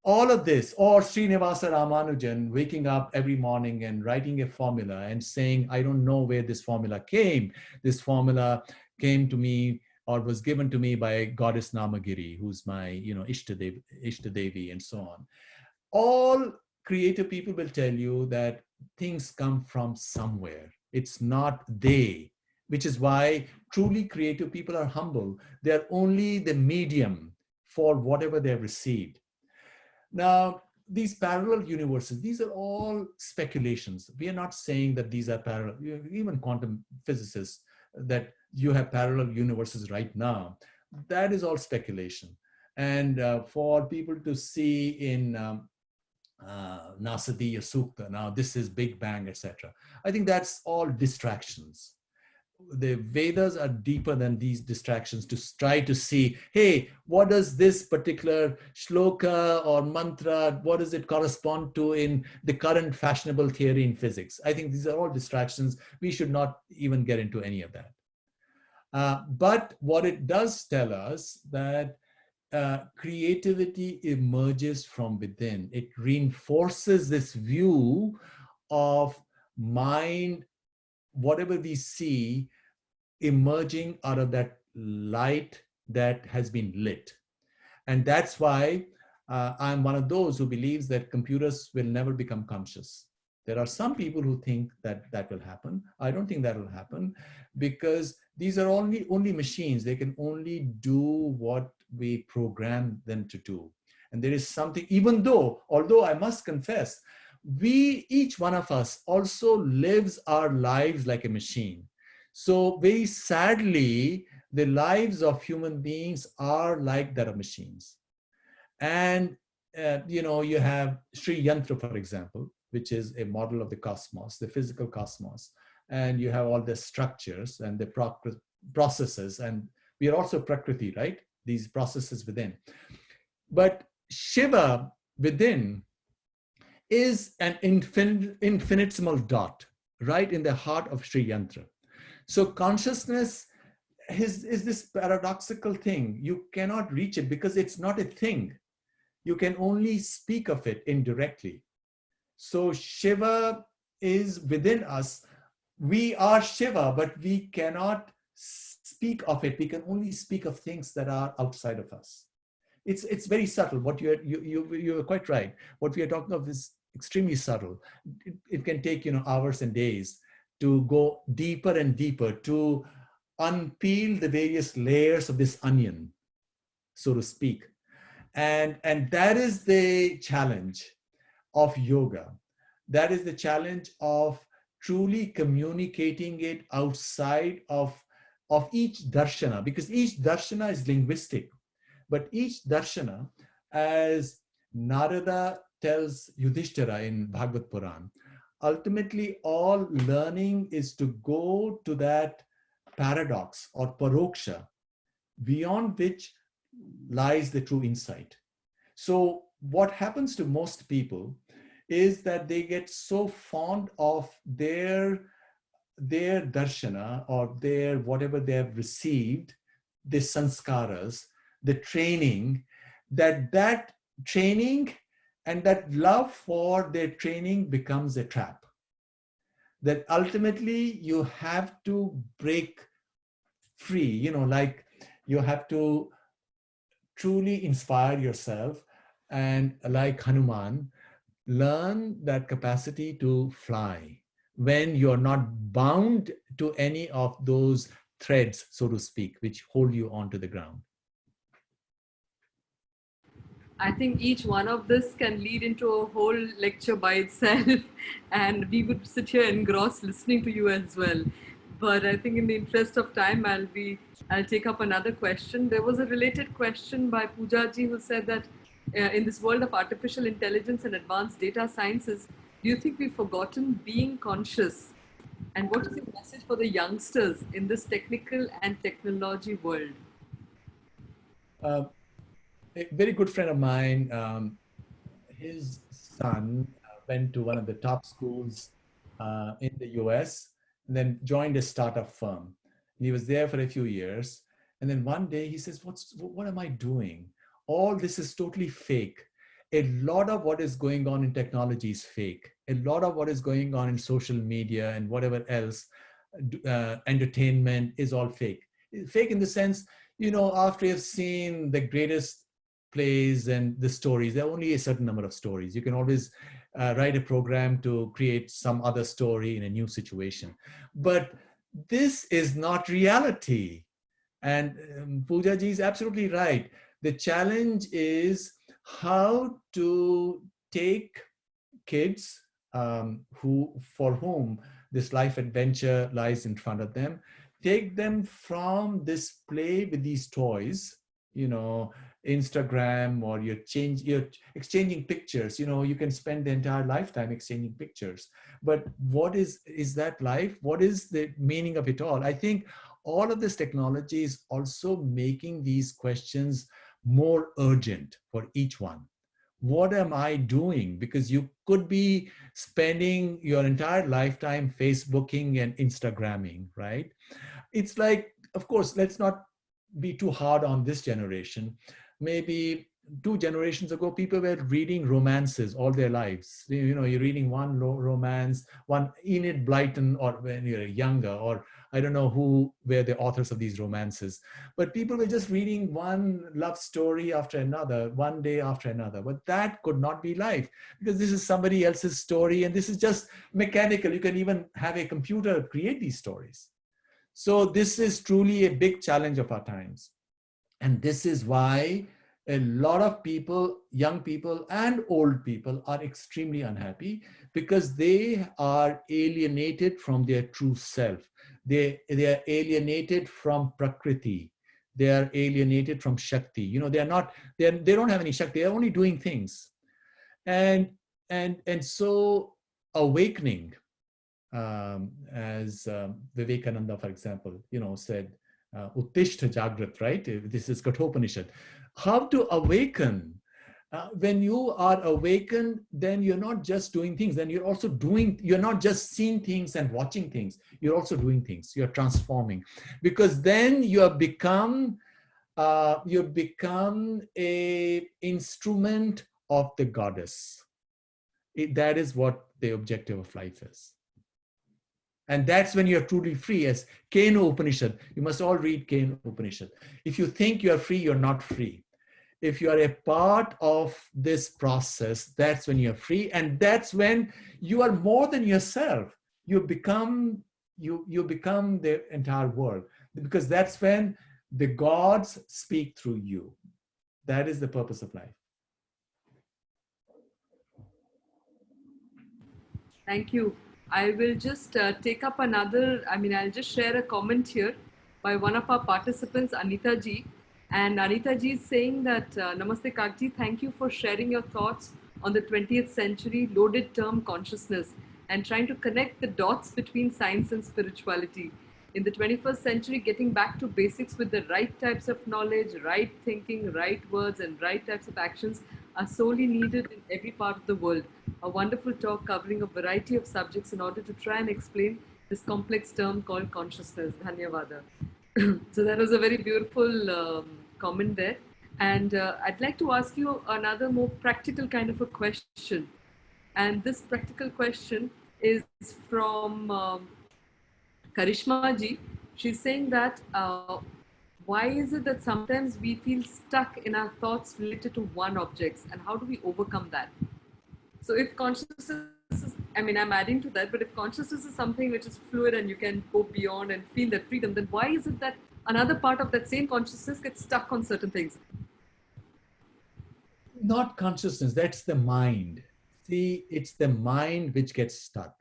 All of this, or Srinivasa Ramanujan waking up every morning and writing a formula and saying, "I don't know where this formula came. This formula came to me or was given to me by goddess Namagiri, who's my, Ishtadevi, and so on." All creative people will tell you that things come from somewhere. It's not they, which is why truly creative people are humble. They're only the medium for whatever they've received. Now, these parallel universes, these are all speculations. We are not saying that these are parallel. Even quantum physicists, that you have parallel universes right now, that is all speculation. And for people to see in Nasadiya Sukta, now this is Big Bang, etc., I think that's all distractions. The Vedas are deeper than these distractions to try to see, hey, what does this particular shloka or mantra, what does it correspond to in the current fashionable theory in physics? I think these are all distractions. We should not even get into any of that. But what it does tell us that creativity emerges from within. It reinforces this view of mind, whatever we see, emerging out of that light that has been lit. And that's why I'm one of those who believes that computers will never become conscious. There are some people who think that that will happen. I don't think that will happen, because these are only machines. They can only do what we program them to do. And there is something, although I must confess, each one of us also lives our lives like a machine. So very sadly, the lives of human beings are like that of machines. And you have Sri Yantra, for example, which is a model of the cosmos, the physical cosmos. And you have all the structures and the processes, and we are also Prakriti, right? These processes within. But Shiva within is an infinitesimal dot right in the heart of Sri Yantra. So consciousness is this paradoxical thing. You cannot reach it because it's not a thing. You can only speak of it indirectly. So Shiva is within us. We are Shiva, but we cannot speak of it. We can only speak of things that are outside of us. It's very subtle. What you're quite right. What we are talking of is extremely subtle. It can take hours and days to go deeper and deeper, to unpeel the various layers of this onion, so to speak. And that is the challenge of yoga. That is the challenge of truly communicating it outside of each darshana, because each darshana is linguistic. But each darshana, as Narada tells Yudhishthira in Bhagavad Puran, ultimately all learning is to go to that paradox or paroksha, beyond which lies the true insight. So what happens to most people is that they get so fond of their darshana or their whatever they have received, the sanskaras, the training, that training and that love for their training becomes a trap. That ultimately you have to break free, like you have to truly inspire yourself and, like Hanuman, learn that capacity to fly when you're not bound to any of those threads, so to speak, which hold you onto the ground. I think each one of this can lead into a whole lecture by itself, and we would sit here engrossed listening to you as well. But I think, in the interest of time, I'll take up another question. There was a related question by Pooja ji who said that in this world of artificial intelligence and advanced data sciences, do you think we've forgotten being conscious? And what is your message for the youngsters in this technical and technology world? Uh, a very good friend of mine, his son went to one of the top schools in the US and then joined a startup firm. And he was there for a few years. And then one day he says, what am I doing? All this is totally fake. A lot of what is going on in technology is fake. A lot of what is going on in social media and whatever else, entertainment is all fake. Fake in the sense, after you've seen the greatest plays and the stories, there are only a certain number of stories. You can always write a program to create some other story in a new situation. But this is not reality. And Pooja ji is absolutely right. The challenge is how to take kids for whom this life adventure lies in front of them, take them from this play with these toys, Instagram, or you're exchanging pictures. You can spend the entire lifetime exchanging pictures. But what is that life? What is the meaning of it all? I think all of this technology is also making these questions more urgent for each one. What am I doing? Because you could be spending your entire lifetime Facebooking and Instagramming, right? It's like, of course, let's not be too hard on this generation. Maybe 2 generations ago, people were reading romances all their lives. You're reading one romance, one Enid Blyton, or when you're younger, or I don't know who were the authors of these romances. But people were just reading one love story after another, one day after another. But that could not be life, because this is somebody else's story, and this is just mechanical. You can even have a computer create these stories. So this is truly a big challenge of our times. And this is why a lot of people, young people and old people, are extremely unhappy, because they are alienated from their true self. They are alienated from Prakriti. They are alienated from Shakti. They don't have any Shakti. They're only doing things. And so awakening, as Vivekananda, for example, said, Uttishta Jagrat, right? This is Kathopanishad. How to awaken? When you are awakened, then you're not just doing things, then you're not just seeing things and watching things, you're also doing things, you're transforming. Because then you have become a instrument of the goddess. That is what the objective of life is. And that's when you're truly free, as Keno Upanishad. You must all read Keno Upanishad. If you think you're free, you're not free. If you are a part of this process, that's when you're free. And that's when you are more than yourself. You become the entire world. Because that's when the gods speak through you. That is the purpose of life. Thank you. I will just take up I'll just share a comment here by one of our participants, Anita ji. And Anita ji is saying that, Namaste Kakji, thank you for sharing your thoughts on the 20th century loaded term consciousness and trying to connect the dots between science and spirituality. In the 21st century, getting back to basics with the right types of knowledge, right thinking, right words, and right types of actions are sorely needed in every part of the world. A wonderful talk covering a variety of subjects in order to try and explain this complex term called consciousness. Dhanyavada. So that was a very beautiful comment there. And I'd like to ask you another more practical kind of a question. And this practical question is from Karishma ji. She's saying that why is it that sometimes we feel stuck in our thoughts related to one object, and how do we overcome that? So if consciousness is, I mean, I'm adding to that, but if consciousness is something which is fluid and you can go beyond and feel that freedom, then why is it that another part of that same consciousness gets stuck on certain things? Not consciousness, that's the mind. See, it's the mind which gets stuck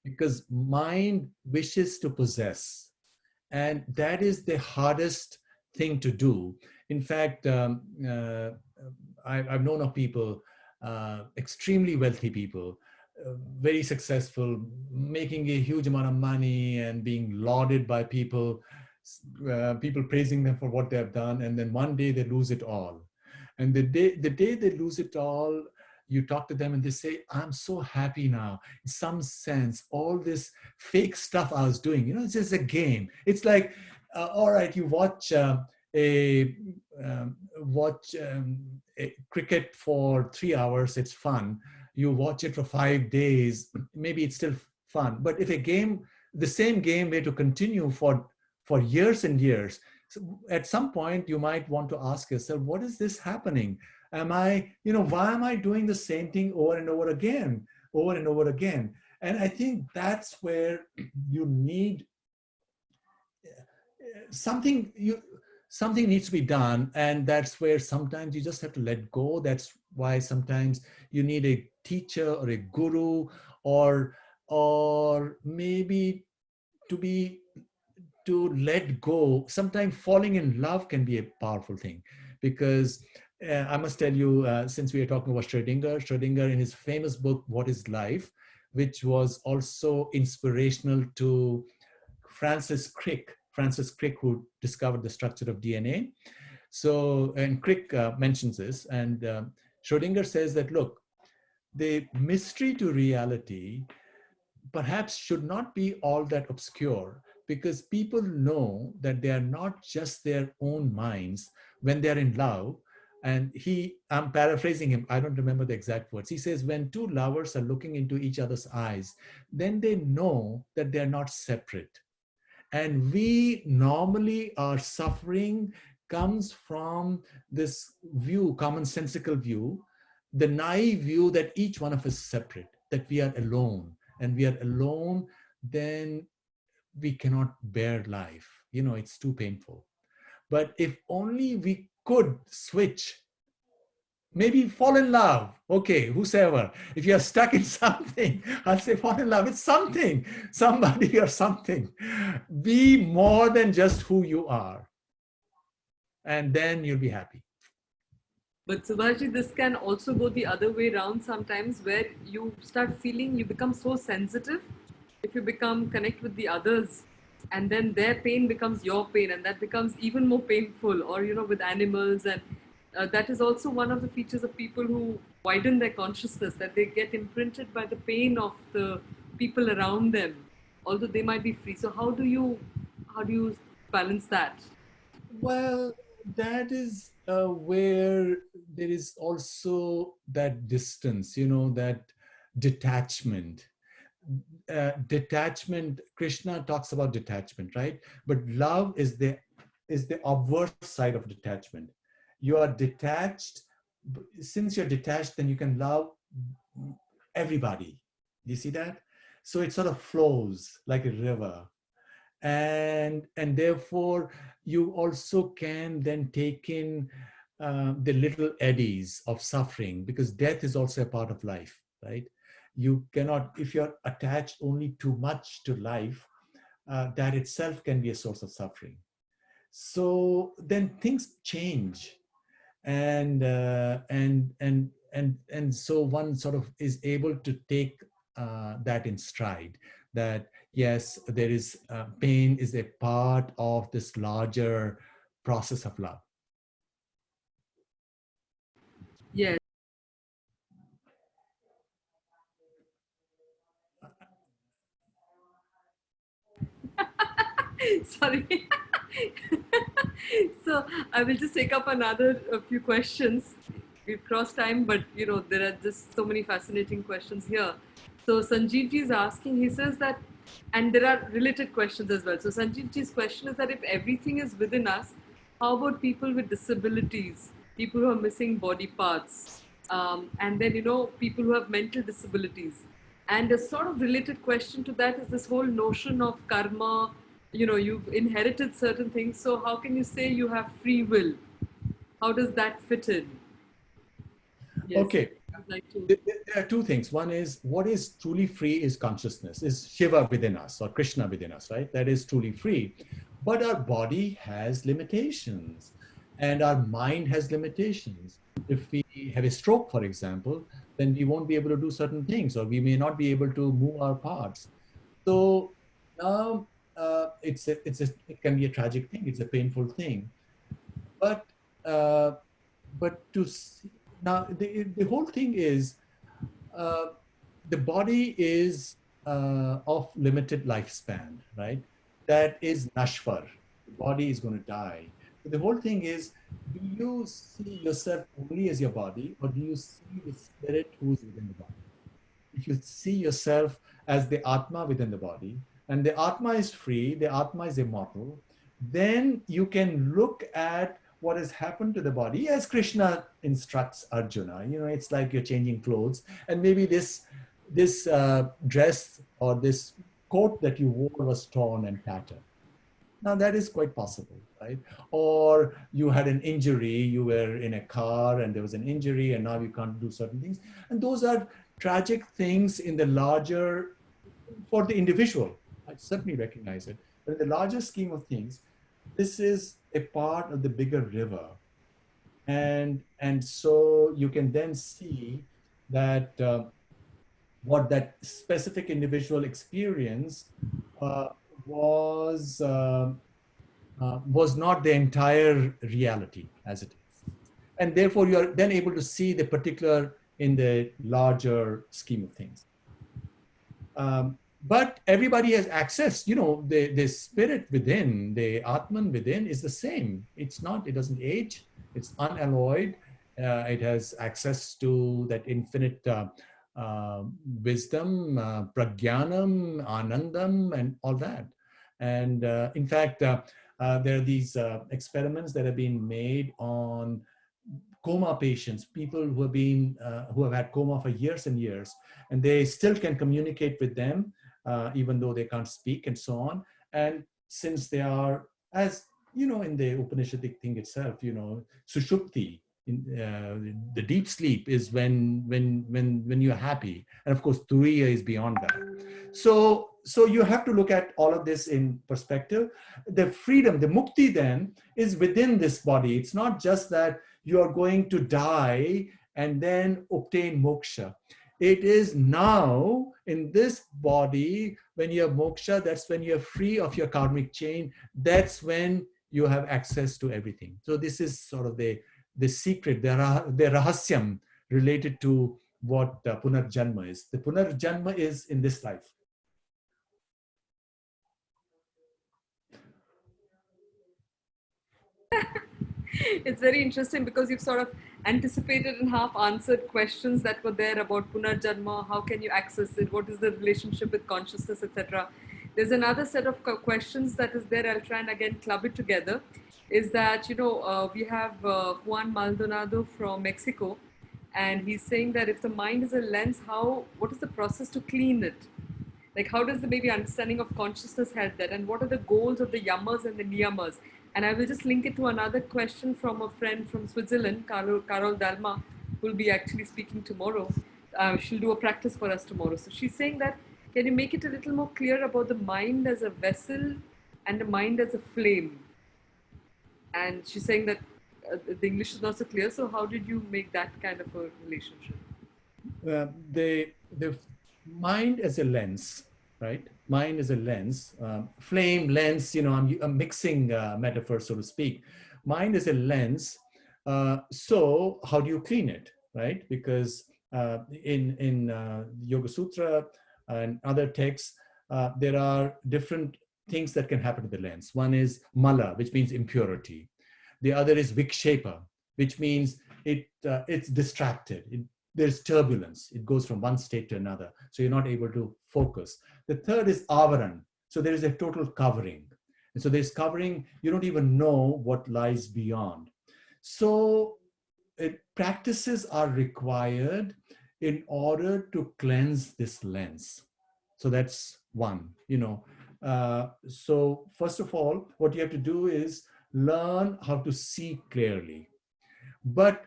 because mind wishes to possess. And that is the hardest thing to do. In fact, I've known of people, extremely wealthy people, very successful, making a huge amount of money and being lauded by people, people praising them for what they have done. And then one day they lose it all. And the day they lose it all, you talk to them and they say, I'm so happy now. In some sense, all this fake stuff I was doing, it's just a game. It's like, all right, you watch a watch a cricket for 3 hours, it's fun. You watch it for 5 days, maybe it's still fun. But if a game, the same game were to continue for years and years, so at some point you might want to ask yourself, what is this happening? Am I, why am I doing the same thing over and over again, over and over again? And I think that's where you need something, something needs to be done. And that's where sometimes you just have to let go. That's why sometimes you need a teacher or a guru, or maybe to be to let go. Sometimes falling in love can be a powerful thing, because I must tell you, since we are talking about Schrödinger in his famous book, What is Life, which was also inspirational to Francis Crick, who discovered the structure of DNA. So, and Crick mentions this, and Schrödinger says that, look, the mystery to reality perhaps should not be all that obscure, because people know that they are not just their own minds when they're in love. And I'm paraphrasing him, I don't remember the exact words. He says, when two lovers are looking into each other's eyes, then they know that they're not separate. And we normally, our suffering comes from this view, commonsensical view, the naive view that each one of us is separate, that we are alone. And we are alone, then we cannot bear life. It's too painful. But if only we could switch, maybe fall in love. Okay, whosoever. If you're stuck in something, I'll say fall in love with something, somebody or something. Be more than just who you are. And then you'll be happy. But Subhashji, this can also go the other way around sometimes, where you start feeling you become so sensitive if you become connect with the others, and then their pain becomes your pain, and that becomes even more painful. Or with animals, and that is also one of the features of people who widen their consciousness, that they get imprinted by the pain of the people around them, although they might be free. So how do you balance that? Well, that is where there is also that distance, that detachment. Detachment, Krishna talks about detachment, right? But love is the obverse side of detachment. You are detached. Since you're detached, then you can love everybody. You see that? So it sort of flows like a river. And therefore you also can then take in the little eddies of suffering, because death is also a part of life, right? You cannot, if you're attached only too much to life, that itself can be a source of suffering. So then things change, and so one sort of is able to take that in stride. that yes, there is pain is a part of this larger process of love. Yes. Sorry. So I will just take up another a few questions. We've crossed time, but there are just so many fascinating questions here. So Sanjeev ji is asking. He says that, and there are related questions as well. So Sanjeev ji's question is that if everything is within us, how about people with disabilities, people who are missing body parts, and then people who have mental disabilities? And a sort of related question to that is this whole notion of karma. You've inherited certain things, so how can you say you have free will? How does that fit in? Yes, Okay, I'd like to. there are two things. One is what is truly free is consciousness, is Shiva within us or Krishna within us, right? That is truly free. But our body has limitations and our mind has limitations. If we have a stroke, for example, then we won't be able to do certain things or we may not be able to move our parts. So now it can be a tragic thing. It's a painful thing. But uh, to see, now the whole thing is uh, the body is of limited lifespan, right? That is nashvar. The body is going to die. So the whole thing is, do you see yourself only as your body, or do you see the spirit who is within the body? If you see yourself as the Atma within the body, and the Atma is free, the Atma is immortal, then you can look at what has happened to the body as Krishna instructs Arjuna. It's like you're changing clothes, and maybe this dress or this coat that you wore was torn and tattered. Now that is quite possible, right? Or you had an injury, you were in a car and there was an injury and now you can't do certain things. And those are tragic things in the larger, for the individual. I certainly recognize it. But in the larger scheme of things, this is a part of the bigger river. And so you can then see that what that specific individual experience uh, was was not the entire reality as it is. And therefore, you are then able to see the particular in the larger scheme of things. But everybody has access, the spirit within, the Atman within is the same. It doesn't age, it's unalloyed. It has access to that infinite uh, wisdom, pragyanam, anandam, and all that. And in fact, there are these experiments that have been made on coma patients, people who have had coma for years and years, and they still can communicate with them, even though they can't speak and so on. And since they are, as in the Upanishadic thing itself, sushupti, the deep sleep is when you're happy, and of course turiya is beyond that. So you have to look at all of this in perspective. The freedom, the mukti then is within this body. It's not just that you are going to die and then obtain moksha. It is now in this body, when you have moksha, that's when you're free of your karmic chain. That's when you have access to everything. So this is sort of the secret, the rahasyam related to what punarjanma is. The punarjanma is in this life. It's very interesting because you've sort of anticipated and half answered questions that were there about Punarjanma, how can you access it, what is the relationship with consciousness, etc. There's another set of questions that is there. I'll try and again club it together. Is that, we have Juan Maldonado from Mexico, and he's saying that if the mind is a lens, what is the process to clean it? Like, how does the maybe understanding of consciousness help that? And what are the goals of the yamas and the niyamas? And I will just link it to another question from a friend from Switzerland, Carol Dalma, who will be actually speaking tomorrow. She'll do a practice for us tomorrow. So she's saying that, can you make it a little more clear about the mind as a vessel and the mind as a flame? And she's saying that the English is not so clear. So how did you make that kind of a relationship? The mind as a lens. right? Mind is a lens, flame, lens, you know, I'm mixing metaphors, so to speak. Mind is a lens. So how do you clean it, right? Because in Yoga Sutra and other texts, there are different things that can happen to the lens. One is mala, which means impurity. The other is vikshepa, which means it's distracted. There's turbulence. It goes from one state to another. So you're not able to focus. The third is avaran. So there is a total covering. And so there's covering, you don't even know what lies beyond. So practices are required in order to cleanse this lens. So that's one, you know. So first of all, what you have to do is learn how to see clearly. But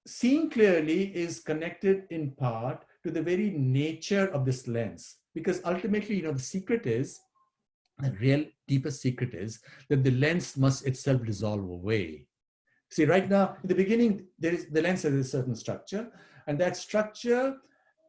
seeing clearly is connected in part to the very nature of this lens. Because ultimately, you know, the secret is, the real deepest secret is that the lens must itself dissolve away. See, right now, in the beginning, the lens has a certain structure, and that structure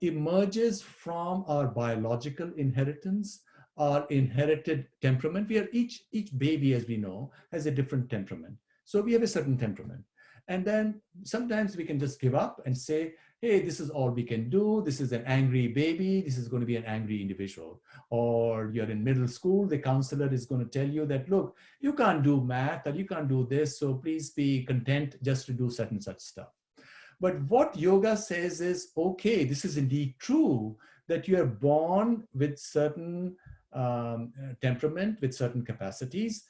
emerges from our biological inheritance, our inherited temperament. We are each baby, as we know, has a different temperament. So we have a certain temperament. And then sometimes we can just give up and say, hey, this is all we can do. This is an angry baby. This is going to be an angry individual. Or you're in middle school, the counselor is going to tell you that, look, you can't do math or you can't do this. So please be content just to do such and such stuff. But what yoga says is, okay, this is indeed true that you are born with certain temperament, with certain capacities,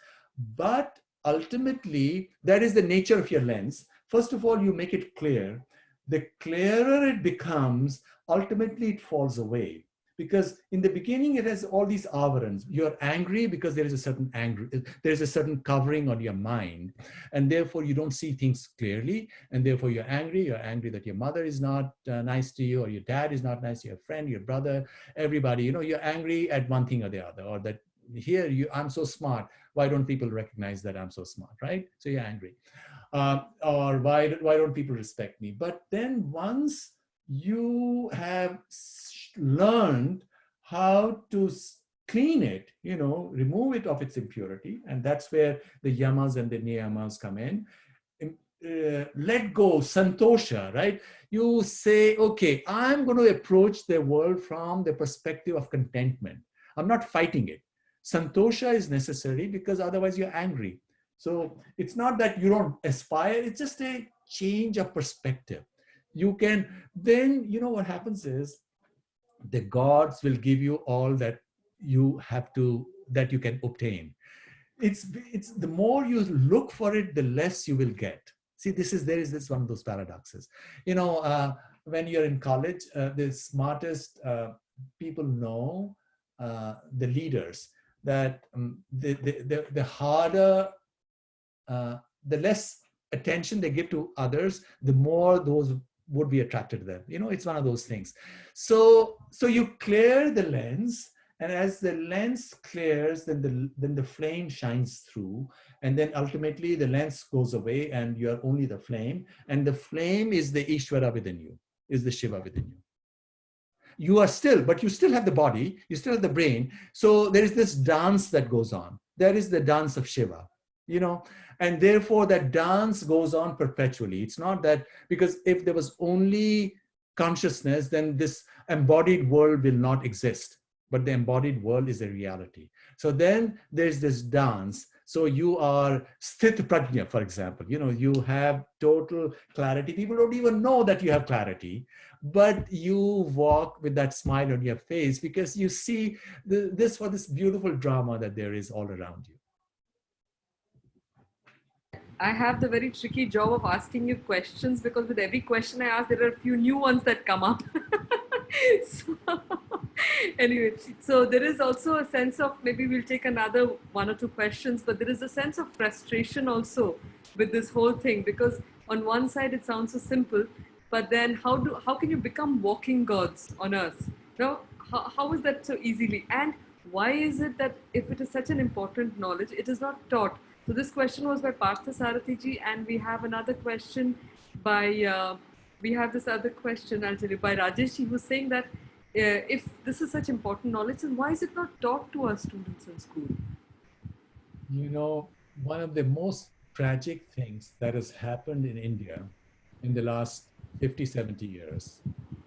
but ultimately, that is the nature of your lens. First of all, you make it clear. The clearer it becomes, ultimately it falls away. Because in the beginning, it has all these avarans. You're angry because there is a certain anger, there's a certain covering on your mind. And therefore, you don't see things clearly. And therefore, you're angry. You're angry that your mother is not nice to you, or your dad is not nice to your friend, your brother, everybody. You know, you're angry at one thing or the other, or that here, I'm so smart. Why don't people recognize that I'm so smart, right? So you're angry. Or why don't people respect me? But then once you have learned how to clean it, you know, remove it of its impurity, and that's where the yamas and the niyamas come in. Let go, santosha, right? You say, okay, I'm going to approach the world from the perspective of contentment. I'm not fighting it. Santosha is necessary because otherwise you're angry. So it's not that you don't aspire, it's just a change of perspective. You can, then, you know, what happens is the gods will give you all that you have to, that you can obtain. It's the more you look for it, the less you will get. See, there is this one of those paradoxes. You know, when you're in college, the smartest people know, the leaders, that the harder, the less attention they give to others, the more those would be attracted to them. You know, it's one of those things. So you clear the lens, and as the lens clears, then the flame shines through, and then ultimately the lens goes away, and you are only the flame, and the flame is the Ishvara within you, is the Shiva within you. You are still, but you still have the body, you still have the brain. So there is this dance that goes on. There is the dance of Shiva, you know, and therefore that dance goes on perpetually. It's not that, because if there was only consciousness, then this embodied world will not exist. But the embodied world is a reality. So then there's this dance. So you are sthit prajna, for example, you know, you have total clarity. People don't even know that you have clarity, but you walk with that smile on your face because you see this beautiful drama that there is all around you. I have the very tricky job of asking you questions, because with every question I ask, there are a few new ones that come up. So, anyway, so there is also a sense of, maybe we'll take another one or two questions, but there is a sense of frustration also with this whole thing, because on one side it sounds so simple, but then how can you become walking gods on earth? No, how is that so easily? And why is it that if it is such an important knowledge, it is not taught? So this question was by Partha Sarathi ji, and we have another question by, we have this other question, I'll tell you, by Rajesh ji, who's saying that If this is such important knowledge, then why is it not taught to our students in school? You know, one of the most tragic things that has happened in India in the last 50, 70 years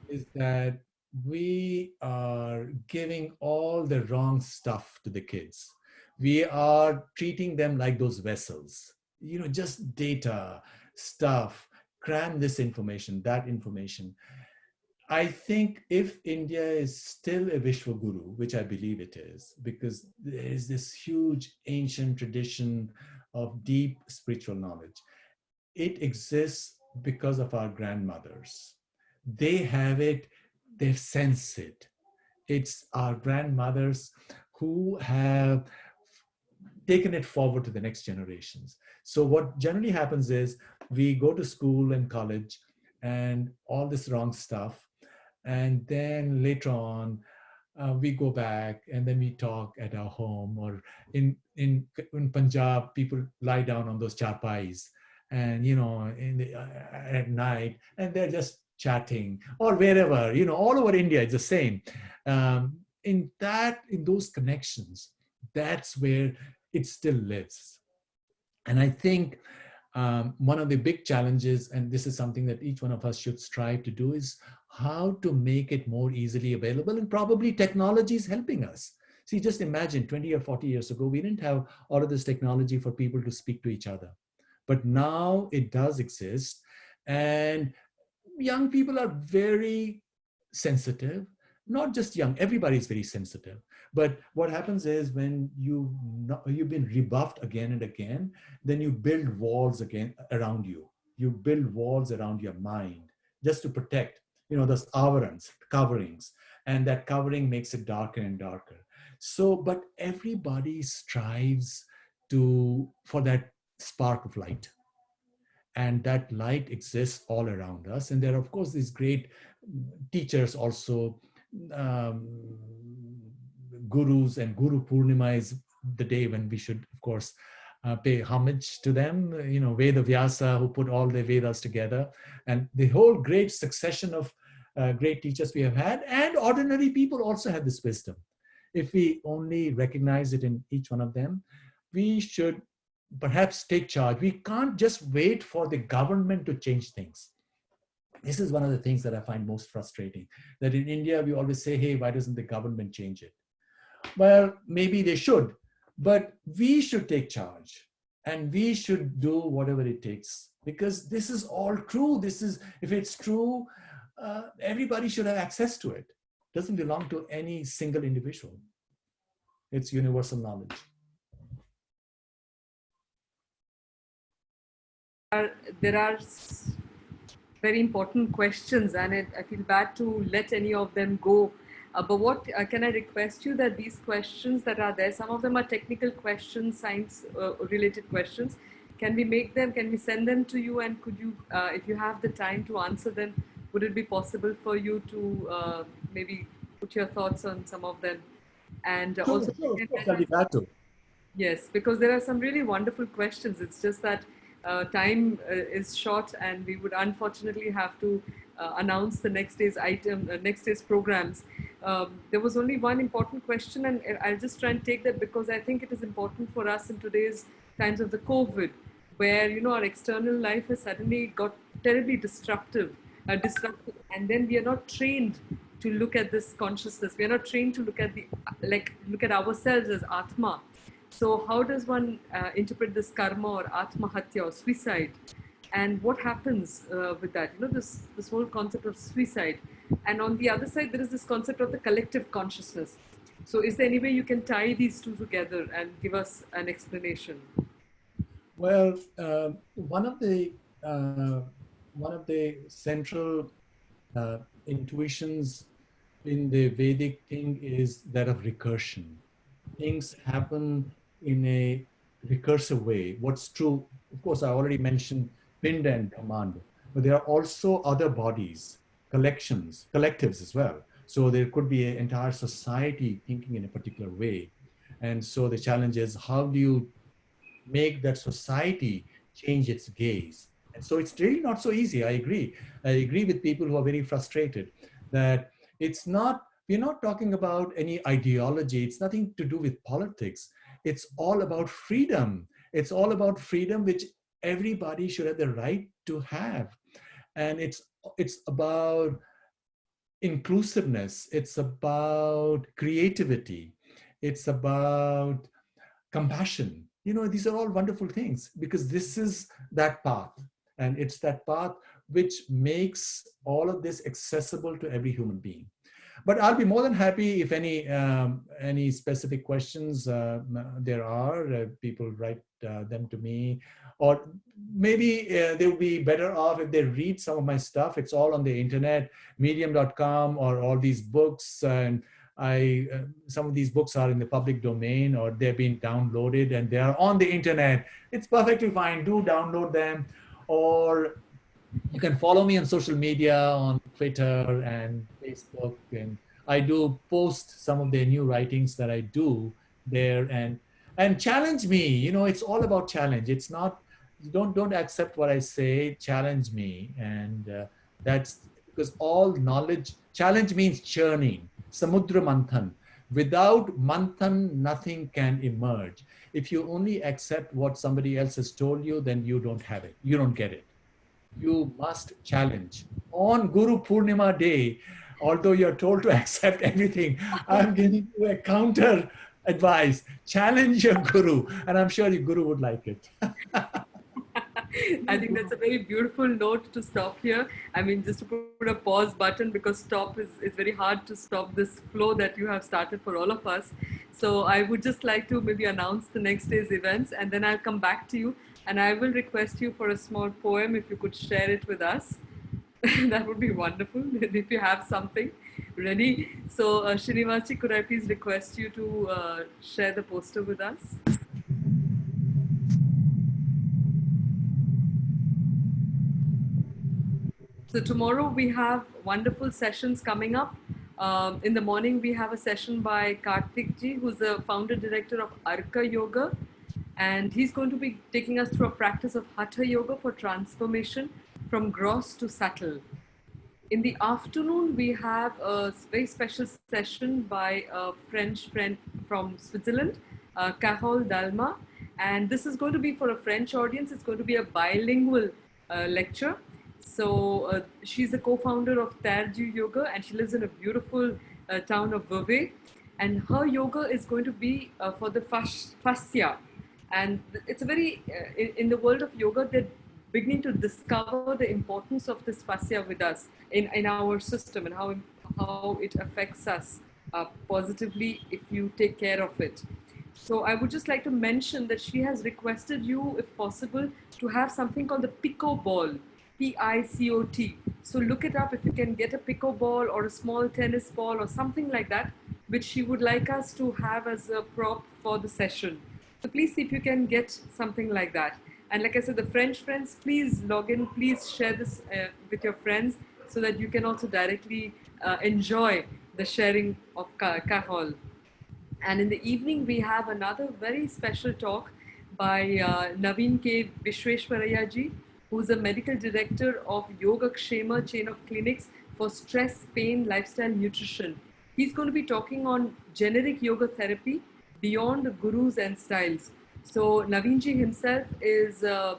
is that we are giving all the wrong stuff to the kids. We are treating them like those vessels, you know, just data, stuff, cram this information, that information. I think if India is still a Vishwaguru, which I believe it is, because there is this huge ancient tradition of deep spiritual knowledge, it exists because of our grandmothers. They have it, they've sensed it. It's our grandmothers who have taken it forward to the next generations. So, what generally happens is we go to school and college and all this wrong stuff, and then later on we go back and then we talk at our home, or in Punjab people lie down on those chapais and at night, and they're just chatting, or wherever, all over India it's the same. In those connections, that's where it still lives. And I think one of the big challenges, and this is something that each one of us should strive to do, is how to make it more easily available. And probably technology is helping us. See, just imagine 20 or 40 years ago, we didn't have all of this technology for people to speak to each other. But now it does exist. And young people are very sensitive. Not just young, everybody is very sensitive. But what happens is when you've been rebuffed again and again, then you build walls again around you. You build walls around your mind just to protect, those avarans, coverings, and that covering makes it darker and darker. So, but everybody strives for that spark of light, and that light exists all around us. And there are, of course, these great teachers also. um, Gurus, and Guru Purnima is the day when we should, of course, pay homage to them. Veda Vyasa, who put all the Vedas together, and the whole great succession of great teachers we have had, and ordinary people also have this wisdom. If we only recognize it in each one of them, we should perhaps take charge. We can't just wait for the government to change things. This is one of the things that I find most frustrating, that in India, we always say, hey, why doesn't the government change it? Well, maybe they should, but we should take charge and we should do whatever it takes, because this is all true. If it's true, everybody should have access to it. It doesn't belong to any single individual. It's universal knowledge. There are very important questions, and I feel bad to let any of them go. But what can I request you, that these questions that are there, some of them are technical questions, science related questions. Can we send them to you, and could you, if you have the time to answer them, would it be possible for you to maybe put your thoughts on some of them? And Sure, also, sure, of course, I'll be glad to. yes, because there are some really wonderful questions. It's just that time is short, and we would unfortunately have to announce the next day's programs. There was only one important question, and I'll just try and take that, because I think it is important for us in today's times of the COVID, where our external life has suddenly got terribly disruptive, and then we are not trained to look at this consciousness. We are not trained to look at ourselves as Atma. So how does one interpret this karma or atmahatya or suicide, and what happens with that? This whole concept of suicide, and on the other side there is this concept of the collective consciousness. So is there any way you can tie these two together and give us an explanation? Well, one of the central intuitions in the Vedic thing is that of recursion. Things happen in a recursive way. What's true, of course, I already mentioned Pinda and Brahmanda, but there are also other bodies, collectives as well. So there could be an entire society thinking in a particular way. And so the challenge is, how do you make that society change its gaze? And so it's really not so easy. I agree with people who are very frustrated that it's not we're not talking about any ideology. It's nothing to do with politics. It's all about freedom. It's all about freedom, which everybody should have the right to have. And it's about inclusiveness. It's about creativity. It's about compassion. These are all wonderful things because this is that path. And it's that path which makes all of this accessible to every human being. But I'll be more than happy if any specific questions there are. People write them to me, or maybe they'll be better off if they read some of my stuff. It's all on the internet, medium.com, or all these books. And some of these books are in the public domain, or they've been downloaded and they are on the internet. It's perfectly fine. Do download them, or you can follow me on social media on Twitter and Facebook, and I do post some of the new writings that I do there, and challenge me. It's all about challenge. It's not, don't accept what I say. Challenge me, and that's because all knowledge, challenge means churning. Samudra manthan. Without manthan, nothing can emerge. If you only accept what somebody else has told you, then you don't have it. You don't get it. You must challenge. On Guru Purnima day, although you're told to accept everything, I'm giving you a counter advice. Challenge your Guru, and I'm sure your Guru would like it. I think that's a very beautiful note to stop here. I mean, just to put a pause button, because stop is very hard to stop this flow that you have started for all of us. So I would just like to maybe announce the next day's events, and then I'll come back to you, and I will request you for a small poem if you could share it with us. That would be wonderful if you have something ready. So, Srinivasji, could I please request you to share the poster with us? So tomorrow we have wonderful sessions coming up. In the morning we have a session by Karthik ji, who's the founder director of Arka Yoga, and he's going to be taking us through a practice of Hatha Yoga for transformation from gross to subtle. In the afternoon, we have a very special session by a French friend from Switzerland, Carole Dalma. And this is going to be for a French audience. It's going to be a bilingual lecture. So she's the co-founder of Terju Yoga, and she lives in a beautiful town of Vevey. And her yoga is going to be for the fascia. And it's a very, in the world of yoga, they're beginning to discover the importance of this fascia with us in our system, and how it affects us positively if you take care of it. So I would just like to mention that she has requested you, if possible, to have something called the Pico ball, Picot. So look it up if you can get a Pico ball or a small tennis ball or something like that, which she would like us to have as a prop for the session. So please see if you can get something like that. And like I said, the French friends, please log in, please share this with your friends so that you can also directly enjoy the sharing of Carole. And in the evening, we have another very special talk by Naveen K. Vishweshwaraya ji, who's a medical director of Yoga Kshema chain of clinics for stress, pain, lifestyle, nutrition. He's going to be talking on generic yoga therapy beyond the gurus and styles. So Naveenji himself is a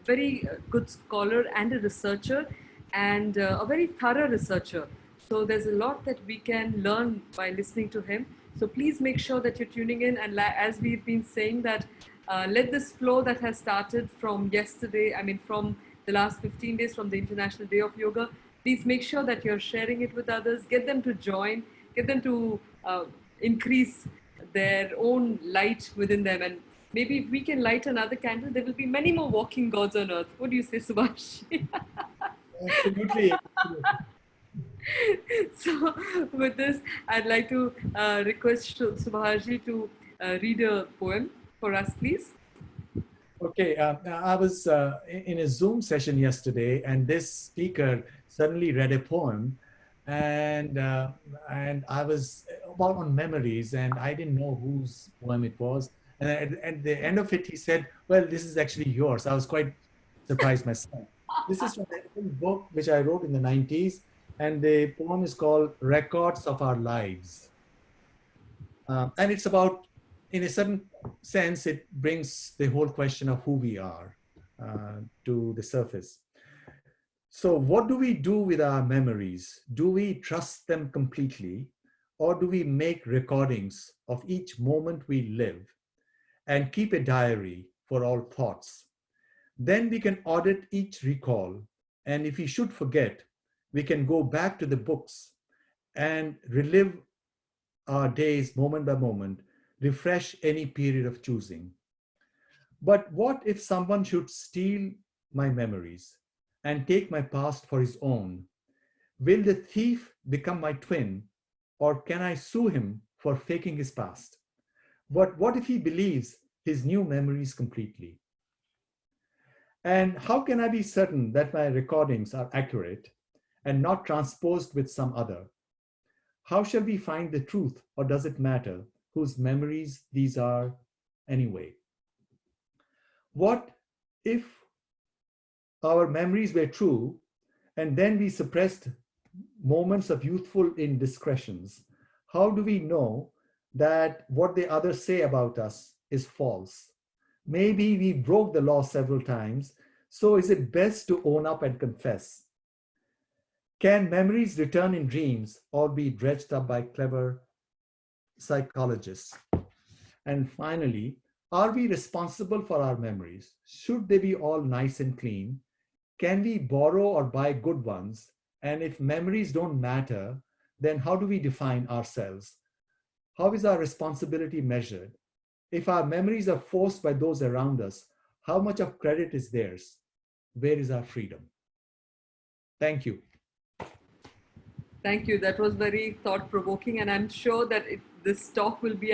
very good scholar and a researcher, and a very thorough researcher. So there's a lot that we can learn by listening to him. So please make sure that you're tuning in. And as we've been saying that, let this flow that has started from yesterday, I mean from the last 15 days from the International Day of Yoga, please make sure that you're sharing it with others, get them to join, get them to increase their own light within them. And maybe if we can light another candle, there will be many more walking gods on earth. What do you say, Subhash? Absolutely. So with this, I'd like to request Subhashi to read a poem for us, please. Okay, I was in a Zoom session yesterday, and this speaker suddenly read a poem, and I was about on memories, and I didn't know whose poem it was. And at the end of it, he said, "Well, this is actually yours." I was quite surprised myself. This is from a book which I wrote in the 90s. And the poem is called Records of Our Lives. And it's about, in a certain sense, it brings the whole question of who we are to the surface. So, what do we do with our memories? Do we trust them completely, or do we make recordings of each moment we live and keep a diary for all thoughts? Then we can audit each recall, and if we should forget, we can go back to the books and relive our days moment by moment, refresh any period of choosing. But what if someone should steal my memories and take my past for his own? Will the thief become my twin, or can I sue him for faking his past? But what if he believes his new memories completely? And how can I be certain that my recordings are accurate and not transposed with some other? How shall we find the truth, or does it matter whose memories these are anyway? What if our memories were true and then we suppressed moments of youthful indiscretions? How do we know that what the others say about us is false? Maybe we broke the law several times, so is it best to own up and confess? Can memories return in dreams or be dredged up by clever psychologists? And finally, are we responsible for our memories? Should they be all nice and clean? Can we borrow or buy good ones? And if memories don't matter, then how do we define ourselves? How is our responsibility measured? If our memories are forced by those around us, how much of credit is theirs? Where is our freedom? Thank you. Thank you. That was very thought provoking, and I'm sure that this talk will be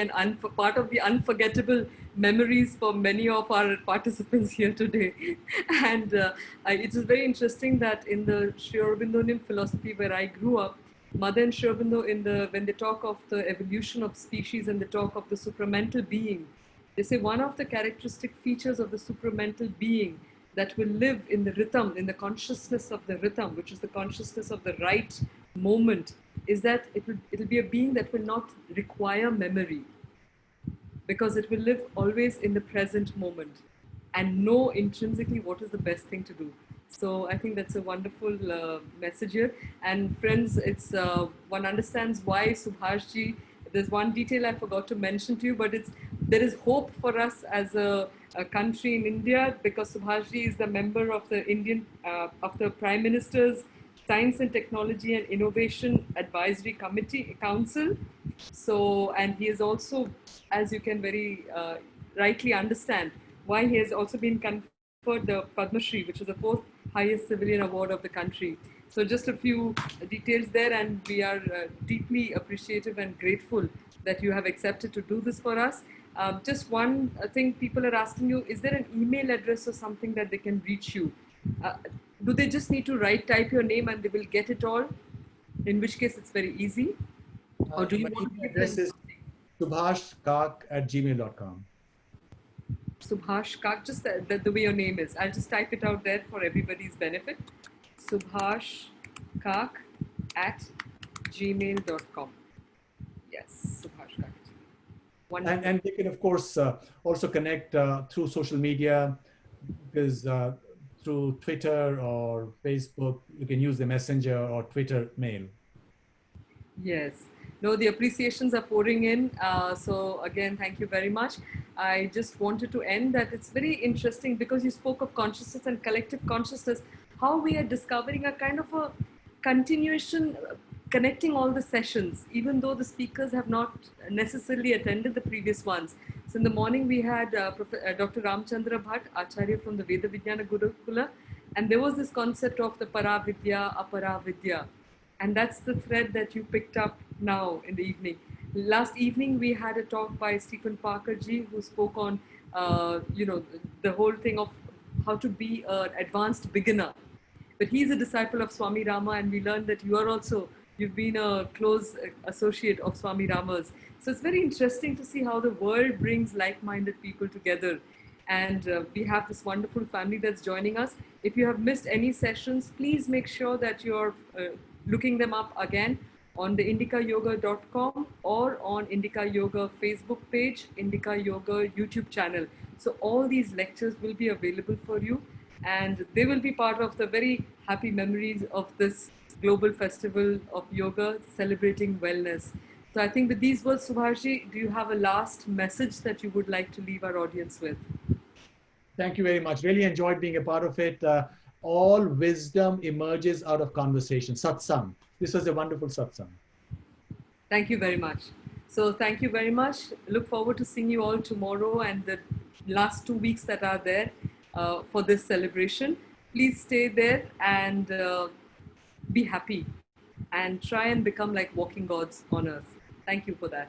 part of the unforgettable memories for many of our participants here today. And it is very interesting that in the Sri Aurobindonian philosophy where I grew up, Mother and Sri Aurobindo, when they talk of the evolution of species and they talk of the supramental being, they say one of the characteristic features of the supramental being that will live in the rhythm, in the consciousness of the rhythm, which is the consciousness of the right moment, is that it'll be a being that will not require memory because it will live always in the present moment and know intrinsically what is the best thing to do. So I think that's a wonderful message here. And friends, it's one understands why Subhashji. There's one detail I forgot to mention to you, but there is hope for us as a country in India because Subhashji is the member of the of the Prime Minister's Science and Technology and Innovation Advisory Committee Council. So, and he is also, as you can very rightly understand, why he has also been conferred the Padma Shri, which is the fourth highest civilian award of the country. So, just a few details there, and we are deeply appreciative and grateful that you have accepted to do this for us. Just one thing people are asking you, is there an email address or something that they can reach you? Do they just need to type your name and they will get it all? In which case it's very easy. Or do you My want to email give them address is something? subhashkak@gmail.com. Subhash Kak, just the way your name is. I'll just type it out there for everybody's benefit. Subhash Kak at gmail.com. Yes, Subhash Kak. Wonderful. And they can, of course, also connect through social media because through Twitter or Facebook, you can use the Messenger or Twitter mail. Yes. No, the appreciations are pouring in. So again, thank you very much. I just wanted to end that it's very interesting because you spoke of consciousness and collective consciousness, how we are discovering a kind of a continuation, connecting all the sessions, even though the speakers have not necessarily attended the previous ones. So in the morning we had Dr. Ramchandra Bhatt, Acharya from the Veda Vijnana Gurukula, and there was this concept of the Paravidya, Aparavidya. And that's the thread that you picked up now in the evening. Last evening, we had a talk by Stephen Parker ji, who spoke on, the whole thing of how to be an advanced beginner. But he's a disciple of Swami Rama, and we learned that you've been a close associate of Swami Rama's. So it's very interesting to see how the world brings like-minded people together. And we have this wonderful family that's joining us. If you have missed any sessions, please make sure that you're looking them up again on the indicayoga.com or on Indica Yoga Facebook page, Indica Yoga YouTube channel. So all these lectures will be available for you, and they will be part of the very happy memories of this global festival of yoga celebrating wellness. So I think with these words, Subhashi, do you have a last message that you would like to leave our audience with? Thank you very much. Really enjoyed being a part of it. All wisdom emerges out of conversation. Satsang. This was a wonderful satsang. Thank you very much. So thank you very much. Look forward to seeing you all tomorrow and the last 2 weeks that are there for this celebration. Please stay there and be happy and try and become like walking gods on earth. Thank you for that.